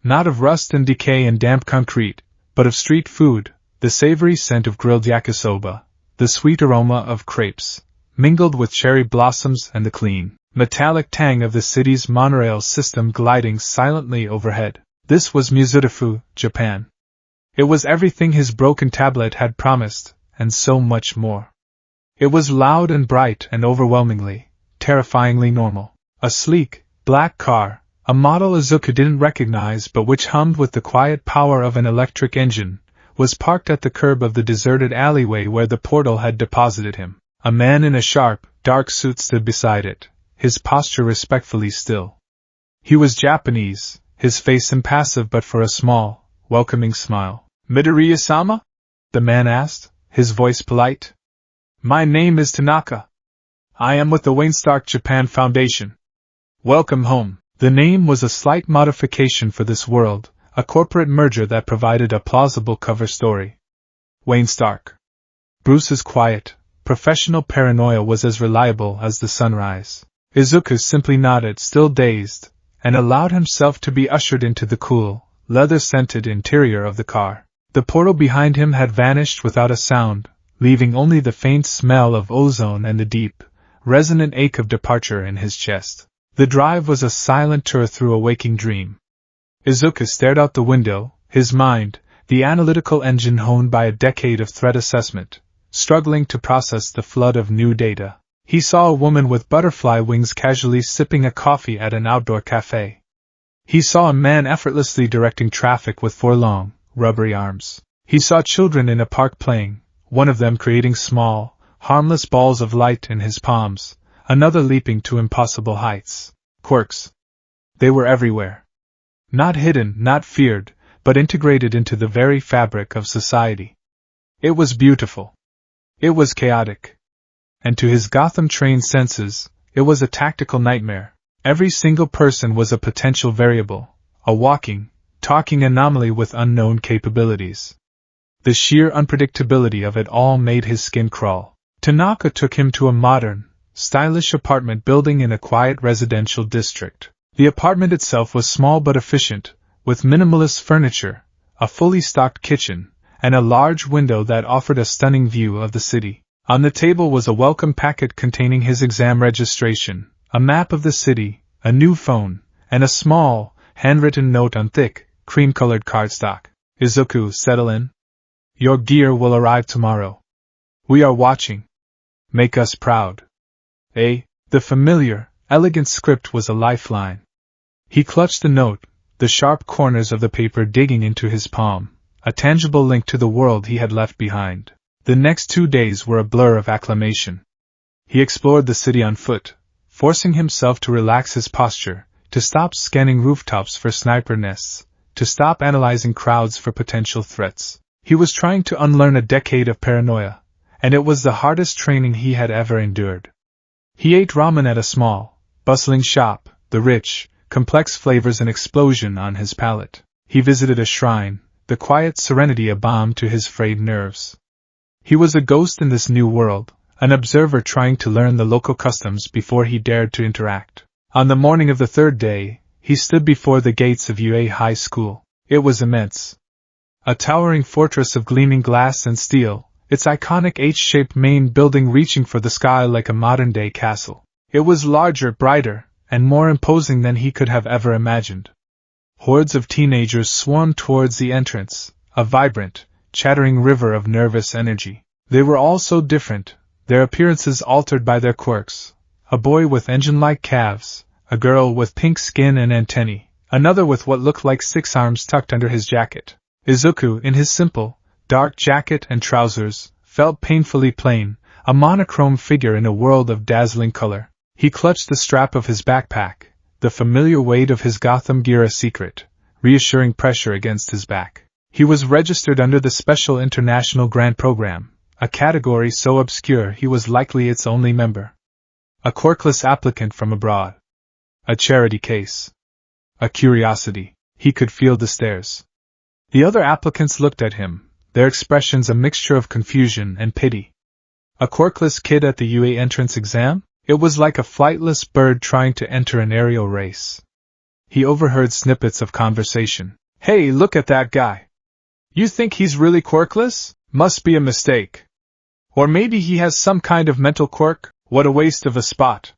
Not of rust and decay and damp concrete, but of street food, the savory scent of grilled yakisoba, the sweet aroma of crepes, mingled with cherry blossoms and the clean, metallic tang of the city's monorail system gliding silently overhead. This was Mizudafu, Japan. It was everything his broken tablet had promised, and so much more. It was loud and bright and overwhelmingly, terrifyingly normal. A sleek, black car, a model Izuku didn't recognize but which hummed with the quiet power of an electric engine, was parked at the curb of the deserted alleyway where the portal had deposited him. A man in a sharp, dark suit stood beside it, his posture respectfully still. He was Japanese, his face impassive but for a small, welcoming smile. Midoriya-sama? The man asked, his voice polite. My name is Tanaka. I am with the Wayne Stark Japan Foundation. Welcome home. The name was a slight modification for this world, a corporate merger that provided a plausible cover story. Wayne Stark. Bruce's quiet, professional paranoia was as reliable as the sunrise. Izuku simply nodded, still dazed, and allowed himself to be ushered into the cool, leather-scented interior of the car. The portal behind him had vanished without a sound, leaving only the faint smell of ozone and the deep, resonant ache of departure in his chest. The drive was a silent tour through a waking dream. Izuku stared out the window, his mind, the analytical engine honed by a decade of threat assessment, struggling to process the flood of new data. He saw a woman with butterfly wings casually sipping a coffee at an outdoor cafe. He saw a man effortlessly directing traffic with four long, rubbery arms. He saw children in a park playing, one of them creating small, harmless balls of light in his palms, another leaping to impossible heights. Quirks. They were everywhere. Not hidden, not feared, but integrated into the very fabric of society. It was beautiful. It was chaotic. And to his Gotham-trained senses, it was a tactical nightmare. Every single person was a potential variable, a walking, talking anomaly with unknown capabilities. The sheer unpredictability of it all made his skin crawl. Tanaka took him to a modern, stylish apartment building in a quiet residential district. The apartment itself was small but efficient, with minimalist furniture, a fully stocked kitchen, and a large window that offered a stunning view of the city. On the table was a welcome packet containing his exam registration, a map of the city, a new phone, and a small, handwritten note on thick, cream-colored cardstock. "Izuku, settle in. Your gear will arrive tomorrow. We are watching. Make us proud." The familiar, elegant script was a lifeline. He clutched the note, the sharp corners of the paper digging into his palm, a tangible link to the world he had left behind. The next 2 days were a blur of acclamation. He explored the city on foot, forcing himself to relax his posture, to stop scanning rooftops for sniper nests, to stop analyzing crowds for potential threats. He was trying to unlearn a decade of paranoia, and it was the hardest training he had ever endured. He ate ramen at a small, bustling shop, the rich, complex flavors an explosion on his palate. He visited a shrine, the quiet serenity a balm to his frayed nerves. He was a ghost in this new world, an observer trying to learn the local customs before he dared to interact. On the morning of the 3rd day, he stood before the gates of UA High School. It was immense. A towering fortress of gleaming glass and steel, its iconic H-shaped main building reaching for the sky like a modern-day castle. It was larger, brighter, and more imposing than he could have ever imagined. Hordes of teenagers swarmed towards the entrance, a vibrant, chattering river of nervous energy. They were all so different, their appearances altered by their quirks. A boy with engine-like calves, a girl with pink skin and antennae, another with what looked like 6 arms tucked under his jacket. Izuku, in his simple, dark jacket and trousers, felt painfully plain, a monochrome figure in a world of dazzling color. He clutched the strap of his backpack, the familiar weight of his Gotham gear a secret, reassuring pressure against his back. He was registered under the Special International Grant Program, a category so obscure he was likely its only member. A quirkless applicant from abroad. A charity case. A curiosity. He could feel the stares. The other applicants looked at him, their expressions a mixture of confusion and pity. A quirkless kid at the UA entrance exam? It was like a flightless bird trying to enter an aerial race. He overheard snippets of conversation. "Hey, look at that guy. You think he's really quirkless? Must be a mistake. Or maybe he has some kind of mental quirk. What a waste of a spot.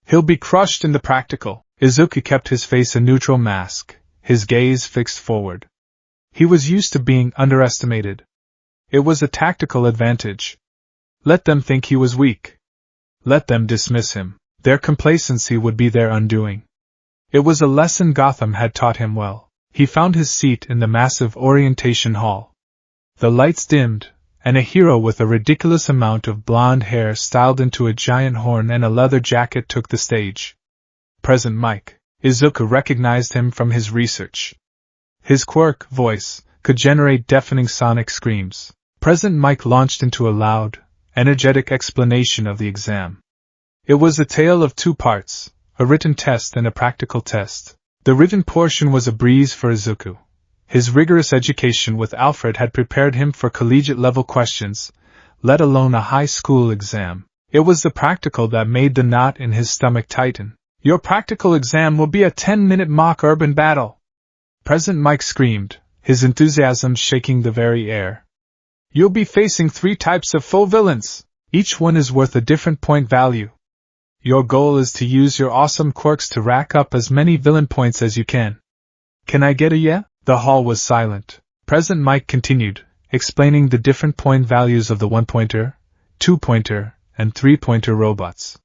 He'll be crushed in the practical." Izuku kept his face a neutral mask, his gaze fixed forward. He was used to being underestimated. It was a tactical advantage. Let them think he was weak. Let them dismiss him. Their complacency would be their undoing. It was a lesson Gotham had taught him well. He found his seat in the massive orientation hall. The lights dimmed, and a hero with a ridiculous amount of blonde hair styled into a giant horn and a leather jacket took the stage. Present Mike. Izuku recognized him from his research. His quirk, voice, could generate deafening sonic screams. Present Mike launched into a loud, energetic explanation of the exam. It was a tale of 2 parts, a written test and a practical test. The written portion was a breeze for Izuku. His rigorous education with Alfred had prepared him for collegiate-level questions, let alone a high school exam. It was the practical that made the knot in his stomach tighten. "Your practical exam will be a 10-minute mock urban battle!" Present Mike screamed, his enthusiasm shaking the very air. "You'll be facing 3 types of faux villains. Each one is worth a different point value. Your goal is to use your awesome quirks to rack up as many villain points as you can. Can I get a yeah?" The hall was silent. Present Mike continued, explaining the different point values of the 1-pointer, 2-pointer, and 3-pointer robots.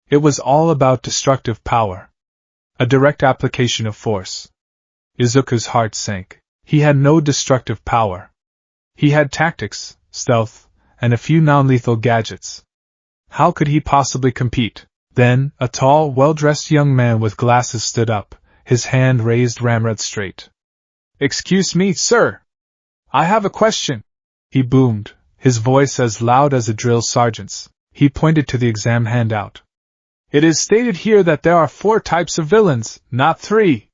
It was all about destructive power. A direct application of force. Izuku's heart sank. He had no destructive power. He had tactics, stealth, and a few non-lethal gadgets. How could he possibly compete? Then, a tall, well-dressed young man with glasses stood up, his hand raised ramrod straight. Excuse me, sir. I have a question. He boomed, his voice as loud as a drill sergeant's. He pointed to the exam handout. It is stated here that there are 4 types of villains, not 3.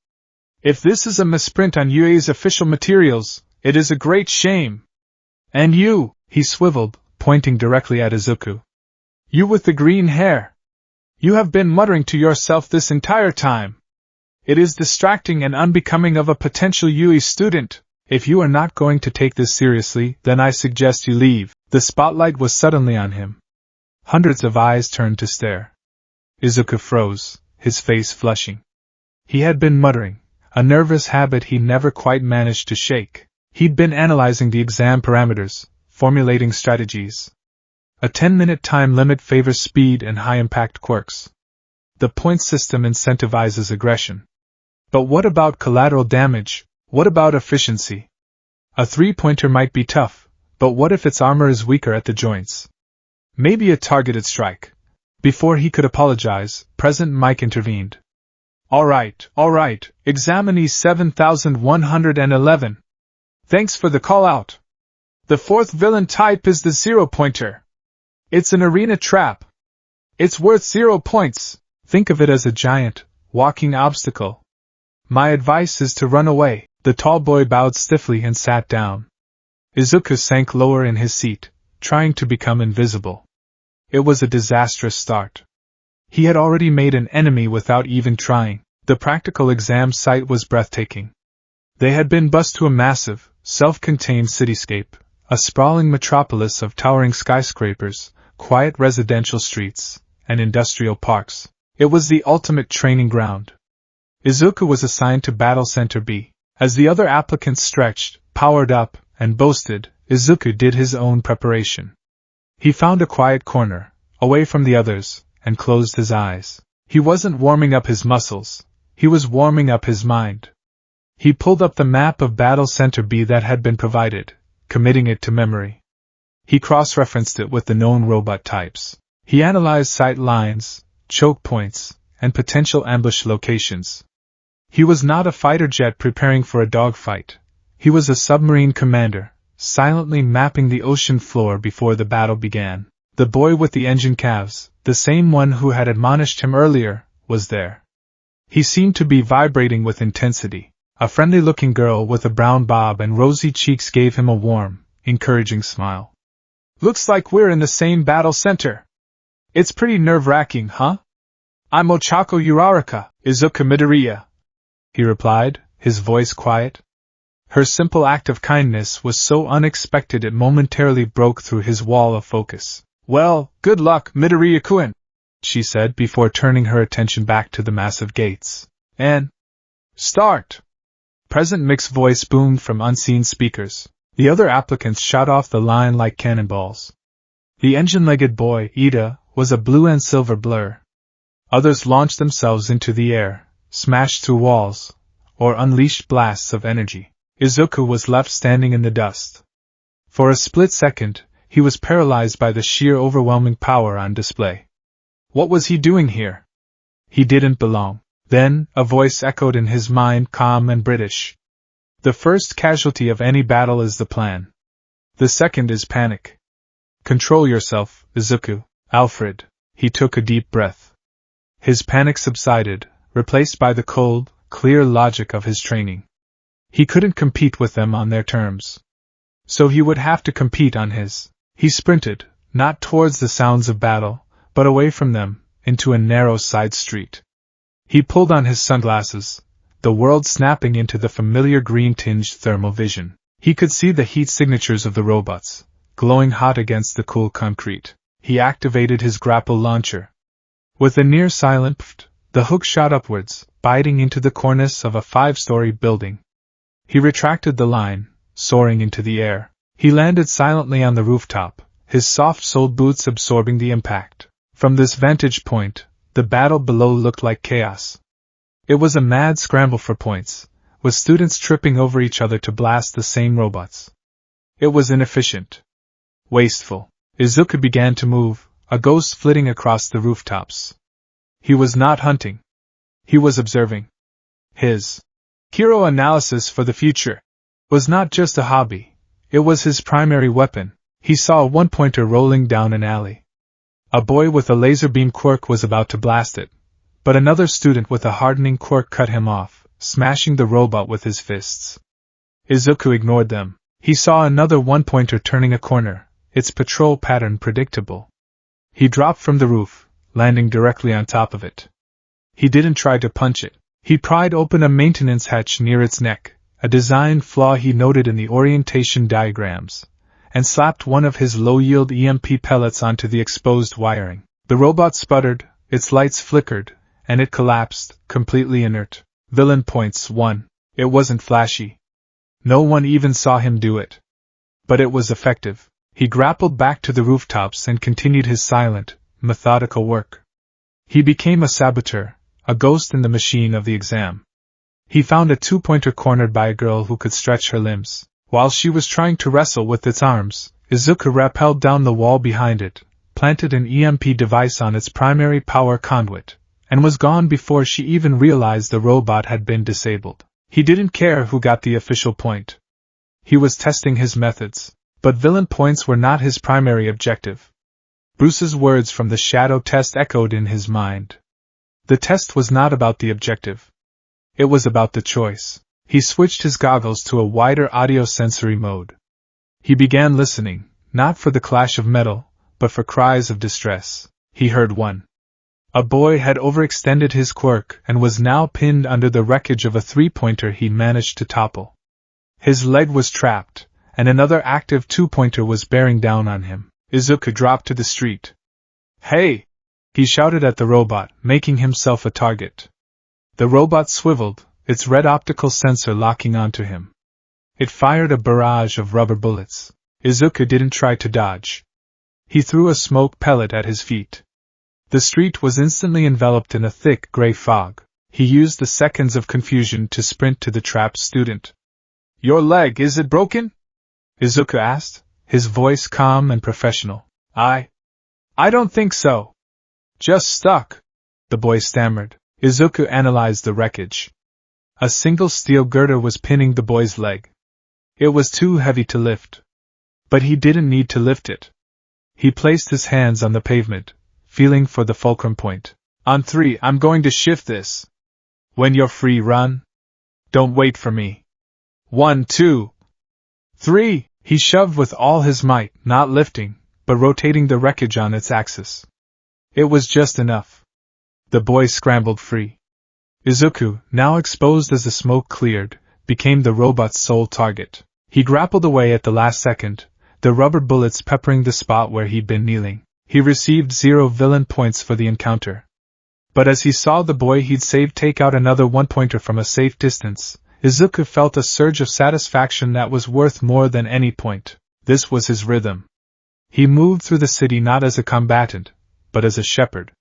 If this is a misprint on UA's official materials, it is a great shame. And you, he swiveled, pointing directly at Izuku. You with the green hair. You have been muttering to yourself this entire time. It is distracting and unbecoming of a potential UE student. If you are not going to take this seriously, then I suggest you leave. The spotlight was suddenly on him. Hundreds of eyes turned to stare. Izuku froze, his face flushing. He had been muttering, a nervous habit he never quite managed to shake. He'd been analyzing the exam parameters, formulating strategies. A 10-minute time limit favors speed and high-impact quirks. The point system incentivizes aggression. But what about collateral damage? What about efficiency? A 3-pointer might be tough, but what if its armor is weaker at the joints? Maybe a targeted strike. Before he could apologize, President Mike intervened. All right, examinee 7111. Thanks for the call-out. The 4th villain type is the 0-pointer. It's an arena trap. It's worth 0 points. Think of it as a giant, walking obstacle. My advice is to run away. The tall boy bowed stiffly and sat down. Izuku sank lower in his seat, trying to become invisible. It was a disastrous start. He had already made an enemy without even trying. The practical exam site was breathtaking. They had been bused to a massive, self-contained cityscape, a sprawling metropolis of towering skyscrapers, quiet residential streets, and industrial parks. It was the ultimate training ground. Izuku was assigned to Battle Center B. As the other applicants stretched, powered up, and boasted, Izuku did his own preparation. He found a quiet corner, away from the others, and closed his eyes. He wasn't warming up his muscles, he was warming up his mind. He pulled up the map of Battle Center B that had been provided, committing it to memory. He cross-referenced it with the known robot types. He analyzed sight lines, choke points, and potential ambush locations. He was not a fighter jet preparing for a dogfight. He was a submarine commander, silently mapping the ocean floor before the battle began. The boy with the engine calves, the same one who had admonished him earlier, was there. He seemed to be vibrating with intensity. A friendly-looking girl with a brown bob and rosy cheeks gave him a warm, encouraging smile. Looks like we're in the same battle center. It's pretty nerve-wracking, huh? I'm Ochako Uraraka, Izuku Midoriya, he replied, his voice quiet. Her simple act of kindness was so unexpected it momentarily broke through his wall of focus. Well, good luck, Midoriya-kun, she said before turning her attention back to the massive gates. And start! President Mick's voice boomed from unseen speakers. The other applicants shot off the line like cannonballs. The engine-legged boy, Ida, was a blue and silver blur. Others launched themselves into the air, smashed through walls, or unleashed blasts of energy. Izuku was left standing in the dust. For a split second, he was paralyzed by the sheer overwhelming power on display. What was he doing here? He didn't belong. Then, a voice echoed in his mind, calm and British. The first casualty of any battle is the plan. The second is panic. Control yourself, Izuku. Alfred. He took a deep breath. His panic subsided, replaced by the cold, clear logic of his training. He couldn't compete with them on their terms. So he would have to compete on his. He sprinted, not towards the sounds of battle, but away from them, into a narrow side street. He pulled on his sunglasses, the world snapping into the familiar green-tinged thermal vision. He could see the heat signatures of the robots, glowing hot against the cool concrete. He activated his grapple launcher. With a near-silent pft, the hook shot upwards, biting into the cornice of a 5-story building. He retracted the line, soaring into the air. He landed silently on the rooftop, his soft-soled boots absorbing the impact. From this vantage point, the battle below looked like chaos. It was a mad scramble for points, with students tripping over each other to blast the same robots. It was inefficient. Wasteful. Izuku began to move, a ghost flitting across the rooftops. He was not hunting. He was observing. His Hero analysis for the future was not just a hobby, it was his primary weapon. He saw a one-pointer rolling down an alley. A boy with a laser beam quirk was about to blast it, but another student with a hardening quirk cut him off, smashing the robot with his fists. Izuku ignored them. He saw another one-pointer turning a corner, its patrol pattern predictable. He dropped from the roof, landing directly on top of it. He didn't try to punch it. He pried open a maintenance hatch near its neck, a design flaw he noted in the orientation diagrams, and slapped one of his low-yield EMP pellets onto the exposed wiring. The robot sputtered, its lights flickered, and it collapsed, completely inert. Villain points 1. It wasn't flashy. No one even saw him do it. But it was effective. He grappled back to the rooftops and continued his silent, methodical work. He became a saboteur, a ghost in the machine of the exam. He found a two-pointer cornered by a girl who could stretch her limbs. While she was trying to wrestle with its arms, Izuku rappelled down the wall behind it, planted an EMP device on its primary power conduit, and was gone before she even realized the robot had been disabled. He didn't care who got the official point. He was testing his methods, but villain points were not his primary objective. Bruce's words from the shadow test echoed in his mind. The test was not about the objective. It was about the choice. He switched his goggles to a wider audio-sensory mode. He began listening, not for the clash of metal, but for cries of distress. He heard one. A boy had overextended his quirk and was now pinned under the wreckage of a three-pointer he managed to topple. His leg was trapped, and another active two-pointer was bearing down on him. Izuku dropped to the street. "Hey!" he shouted at the robot, making himself a target. The robot swiveled, its red optical sensor locking onto him. It fired a barrage of rubber bullets. Izuku didn't try to dodge. He threw a smoke pellet at his feet. The street was instantly enveloped in a thick gray fog. He used the seconds of confusion to sprint to the trapped student. "Your leg, is it broken?" Izuku asked, his voice calm and professional. I don't think so. Just stuck," the boy stammered. Izuku analyzed the wreckage. A single steel girder was pinning the boy's leg. It was too heavy to lift. But he didn't need to lift it. He placed his hands on the pavement, feeling for the fulcrum point. "On 3, I'm going to shift this. When you're free, run. Don't wait for me. 1, 2, 3. He shoved with all his might, not lifting, but rotating the wreckage on its axis. It was just enough. The boy scrambled free. Izuku, now exposed as the smoke cleared, became the robot's sole target. He grappled away at the last second, the rubber bullets peppering the spot where he'd been kneeling. He received 0 villain points for the encounter. But as he saw the boy he'd saved take out another one-pointer from a safe distance, Izuku felt a surge of satisfaction that was worth more than any point. This was his rhythm. He moved through the city not as a combatant, but as a shepherd.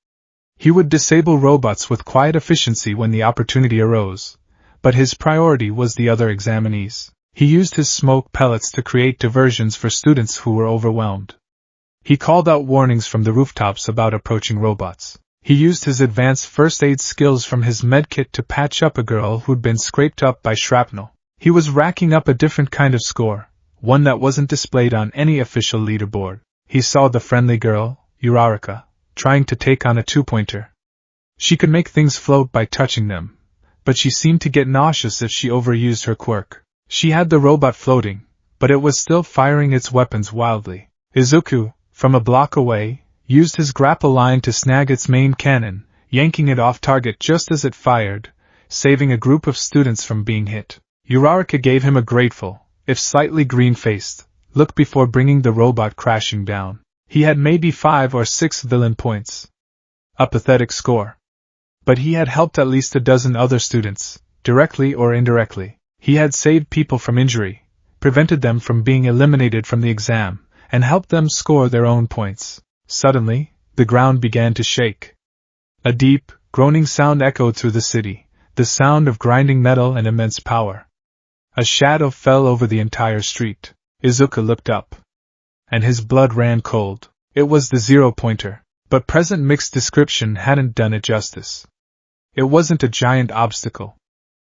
He would disable robots with quiet efficiency when the opportunity arose, but his priority was the other examinees. He used his smoke pellets to create diversions for students who were overwhelmed. He called out warnings from the rooftops about approaching robots. He used his advanced first aid skills from his medkit to patch up a girl who'd been scraped up by shrapnel. He was racking up a different kind of score, one that wasn't displayed on any official leaderboard. He saw the friendly girl, Uraraka, trying to take on a two-pointer. She could make things float by touching them, but she seemed to get nauseous if she overused her quirk. She had the robot floating, but it was still firing its weapons wildly. Izuku, from a block away, used his grapple line to snag its main cannon, yanking it off target just as it fired, saving a group of students from being hit. Uraraka gave him a grateful, if slightly green-faced, look before bringing the robot crashing down. He had maybe 5 or 6 villain points. A pathetic score. But he had helped at least a dozen other students, directly or indirectly. He had saved people from injury, prevented them from being eliminated from the exam, and helped them score their own points. Suddenly, the ground began to shake. A deep, groaning sound echoed through the city, the sound of grinding metal and immense power. A shadow fell over the entire street. Izuku looked up, and his blood ran cold. It was the 0-pointer, but present mixed description hadn't done it justice. It wasn't a giant obstacle.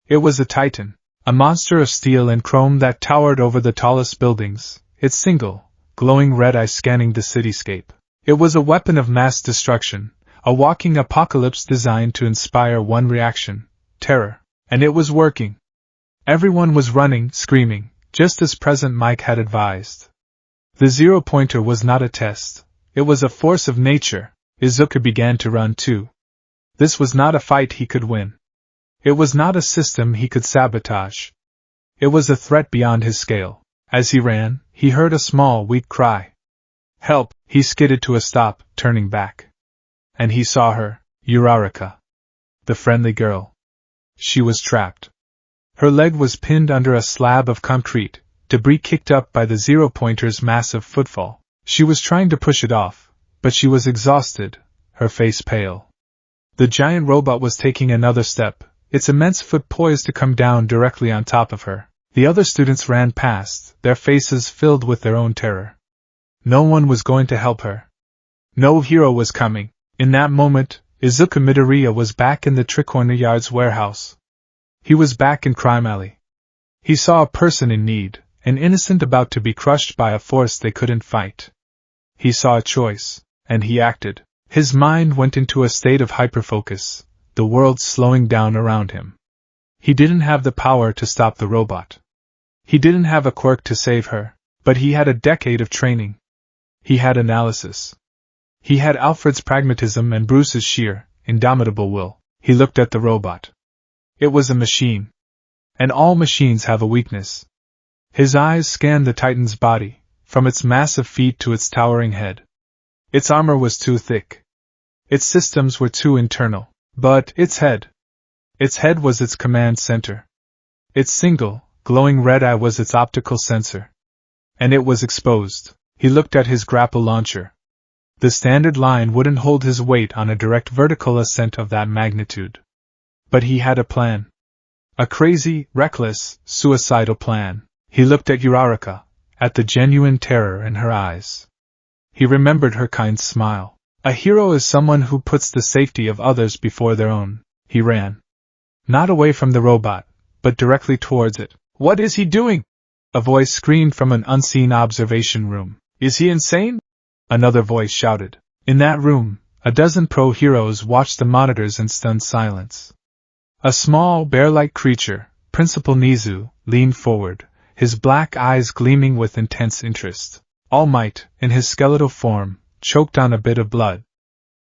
It was a titan, a monster of steel and chrome that towered over the tallest buildings, its single, glowing red eye scanning the cityscape. It was a weapon of mass destruction, a walking apocalypse designed to inspire one reaction: terror. And it was working. Everyone was running, screaming, just as President Mike had advised. The zero-pointer was not a test. It was a force of nature. Izuku began to run too. This was not a fight he could win. It was not a system he could sabotage. It was a threat beyond his scale. As he ran, he heard a small, weak cry. Help! He skidded to a stop, turning back. And he saw her, Uraraka. The friendly girl. She was trapped. Her leg was pinned under a slab of concrete, debris kicked up by the zero-pointer's massive footfall. She was trying to push it off, but she was exhausted, her face pale. The giant robot was taking another step, its immense foot poised to come down directly on top of her. The other students ran past, their faces filled with their own terror. No one was going to help her. No hero was coming. In that moment, Izuku Midoriya was back in the Tricorner Yard's warehouse. He was back in Crime Alley. He saw a person in need, an innocent about to be crushed by a force they couldn't fight. He saw a choice, and he acted. His mind went into a state of hyperfocus, the world slowing down around him. He didn't have the power to stop the robot. He didn't have a quirk to save her, but he had a decade of training. He had analysis. He had Alfred's pragmatism and Bruce's sheer, indomitable will. He looked at the robot. It was a machine. And all machines have a weakness. His eyes scanned the Titan's body, from its massive feet to its towering head. Its armor was too thick. Its systems were too internal. But its head was its command center. Its single, glowing red eye was its optical sensor. And it was exposed. He looked at his grapple launcher. The standard line wouldn't hold his weight on a direct vertical ascent of that magnitude. But he had a plan. A crazy, reckless, suicidal plan. He looked at Uraraka, at the genuine terror in her eyes. He remembered her kind smile. A hero is someone who puts the safety of others before their own. He ran. Not away from the robot, but directly towards it. What is he doing? A voice screamed from an unseen observation room. Is he insane? Another voice shouted. In that room, a dozen pro-heroes watched the monitors in stunned silence. A small, bear-like creature, Principal Nizu, leaned forward, his black eyes gleaming with intense interest. All Might, in his skeletal form, choked on a bit of blood.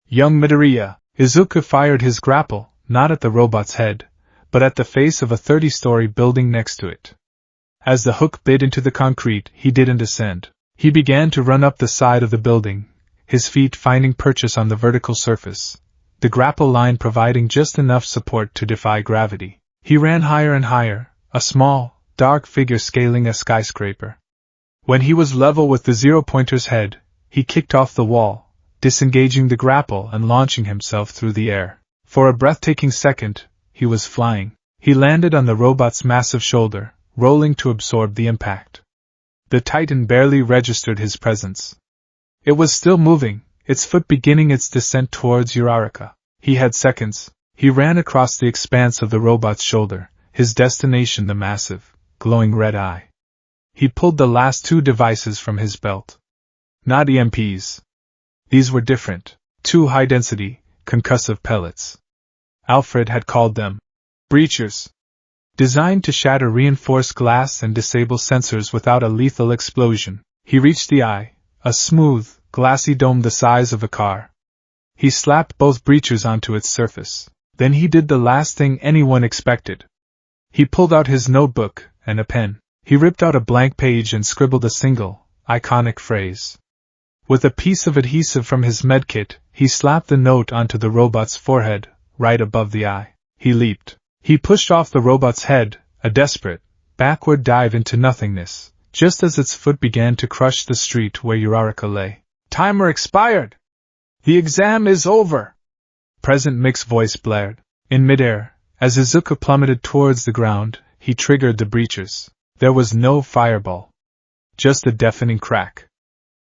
Young Midoriya, Izuku fired his grapple, not at the robot's head, but at the face of a 30-story building next to it. As the hook bit into the concrete, he didn't ascend. He began to run up the side of the building, his feet finding purchase on the vertical surface, the grapple line providing just enough support to defy gravity. He ran higher and higher, a small, dark figure scaling a skyscraper. When he was level with the zero-pointer's head, he kicked off the wall, disengaging the grapple and launching himself through the air. For a breathtaking second, he was flying. He landed on the robot's massive shoulder, rolling to absorb the impact. The Titan barely registered his presence. It was still moving, its foot beginning its descent towards Uraraka. He had seconds. He ran across the expanse of the robot's shoulder, his destination the massive, glowing red eye. He pulled the last two devices from his belt. Not EMPs. These were different. 2 high-density, concussive pellets. Alfred had called them breachers. Designed to shatter reinforced glass and disable sensors without a lethal explosion. He reached the eye, a smooth, glassy dome the size of a car. He slapped both breachers onto its surface. Then he did the last thing anyone expected. He pulled out his notebook and a pen. He ripped out a blank page and scribbled a single, iconic phrase. With a piece of adhesive from his medkit, he slapped the note onto the robot's forehead, right above the eye. He leaped. He pushed off the robot's head, a desperate, backward dive into nothingness, just as its foot began to crush the street where Uraraka lay. Timer expired! The exam is over! President Mick's voice blared. In midair, as Izuku plummeted towards the ground, he triggered the breachers. There was no fireball. Just a deafening crack.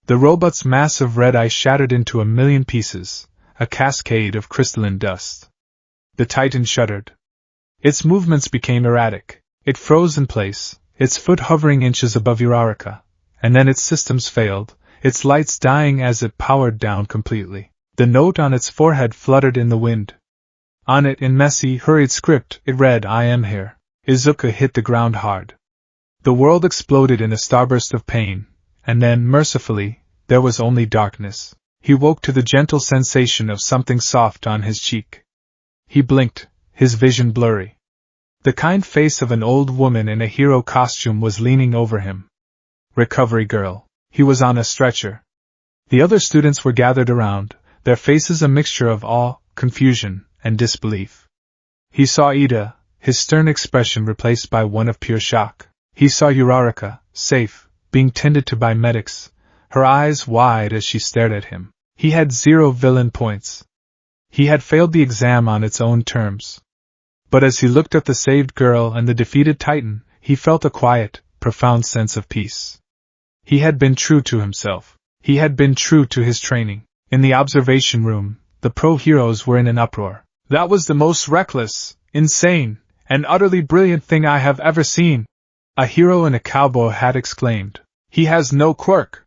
The robot's massive red eye shattered into a million pieces, a cascade of crystalline dust. The Titan shuddered. Its movements became erratic. It froze in place, its foot hovering inches above Uraraka, and then its systems failed, its lights dying as it powered down completely. The note on its forehead fluttered in the wind. On it, in messy, hurried script, it read, "I am here." Izuku hit the ground hard. The world exploded in a starburst of pain, and then, mercifully, there was only darkness. He woke to the gentle sensation of something soft on his cheek. He blinked, his vision blurry. The kind face of an old woman in a hero costume was leaning over him. Recovery girl. He was on a stretcher. The other students were gathered around, their faces a mixture of awe, confusion, and disbelief. He saw Ida, his stern expression replaced by one of pure shock. He saw Uraraka, safe, being tended to by medics, her eyes wide as she stared at him. He had 0 villain points. He had failed the exam on its own terms. But as he looked at the saved girl and the defeated Titan, he felt a quiet, profound sense of peace. He had been true to himself. He had been true to his training. In the observation room, the pro-heroes were in an uproar. "That was the most reckless, insane, and utterly brilliant thing I have ever seen," a hero in a cowboy hat exclaimed. "He has no quirk.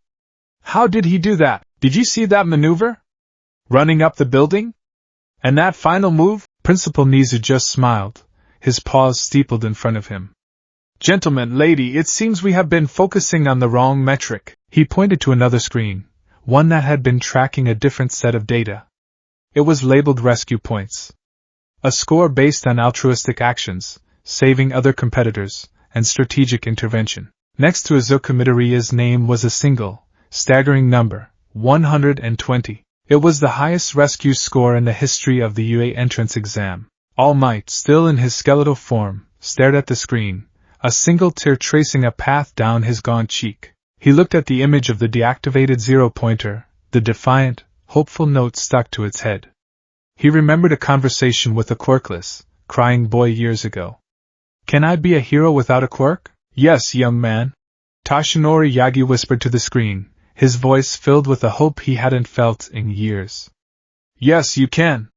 How did he do that? Did you see that maneuver? Running up the building? And that final move?" Principal Nizu just smiled, his paws steepled in front of him. "Gentlemen, lady, it seems we have been focusing on the wrong metric." He pointed to another screen, one that had been tracking a different set of data. It was labeled rescue points. A score based on altruistic actions, saving other competitors, and strategic intervention. Next to Izuku Midoriya's name was a single, staggering number, 120. It was the highest rescue score in the history of the UA entrance exam. All Might, still in his skeletal form, stared at the screen, a single tear tracing a path down his gaunt cheek. He looked at the image of the deactivated zero-pointer, the defiant, hopeful note stuck to its head. He remembered a conversation with a quirkless, crying boy years ago. "Can I be a hero without a quirk?" "Yes, young man," Toshinori Yagi whispered to the screen, his voice filled with a hope he hadn't felt in years. "Yes, you can."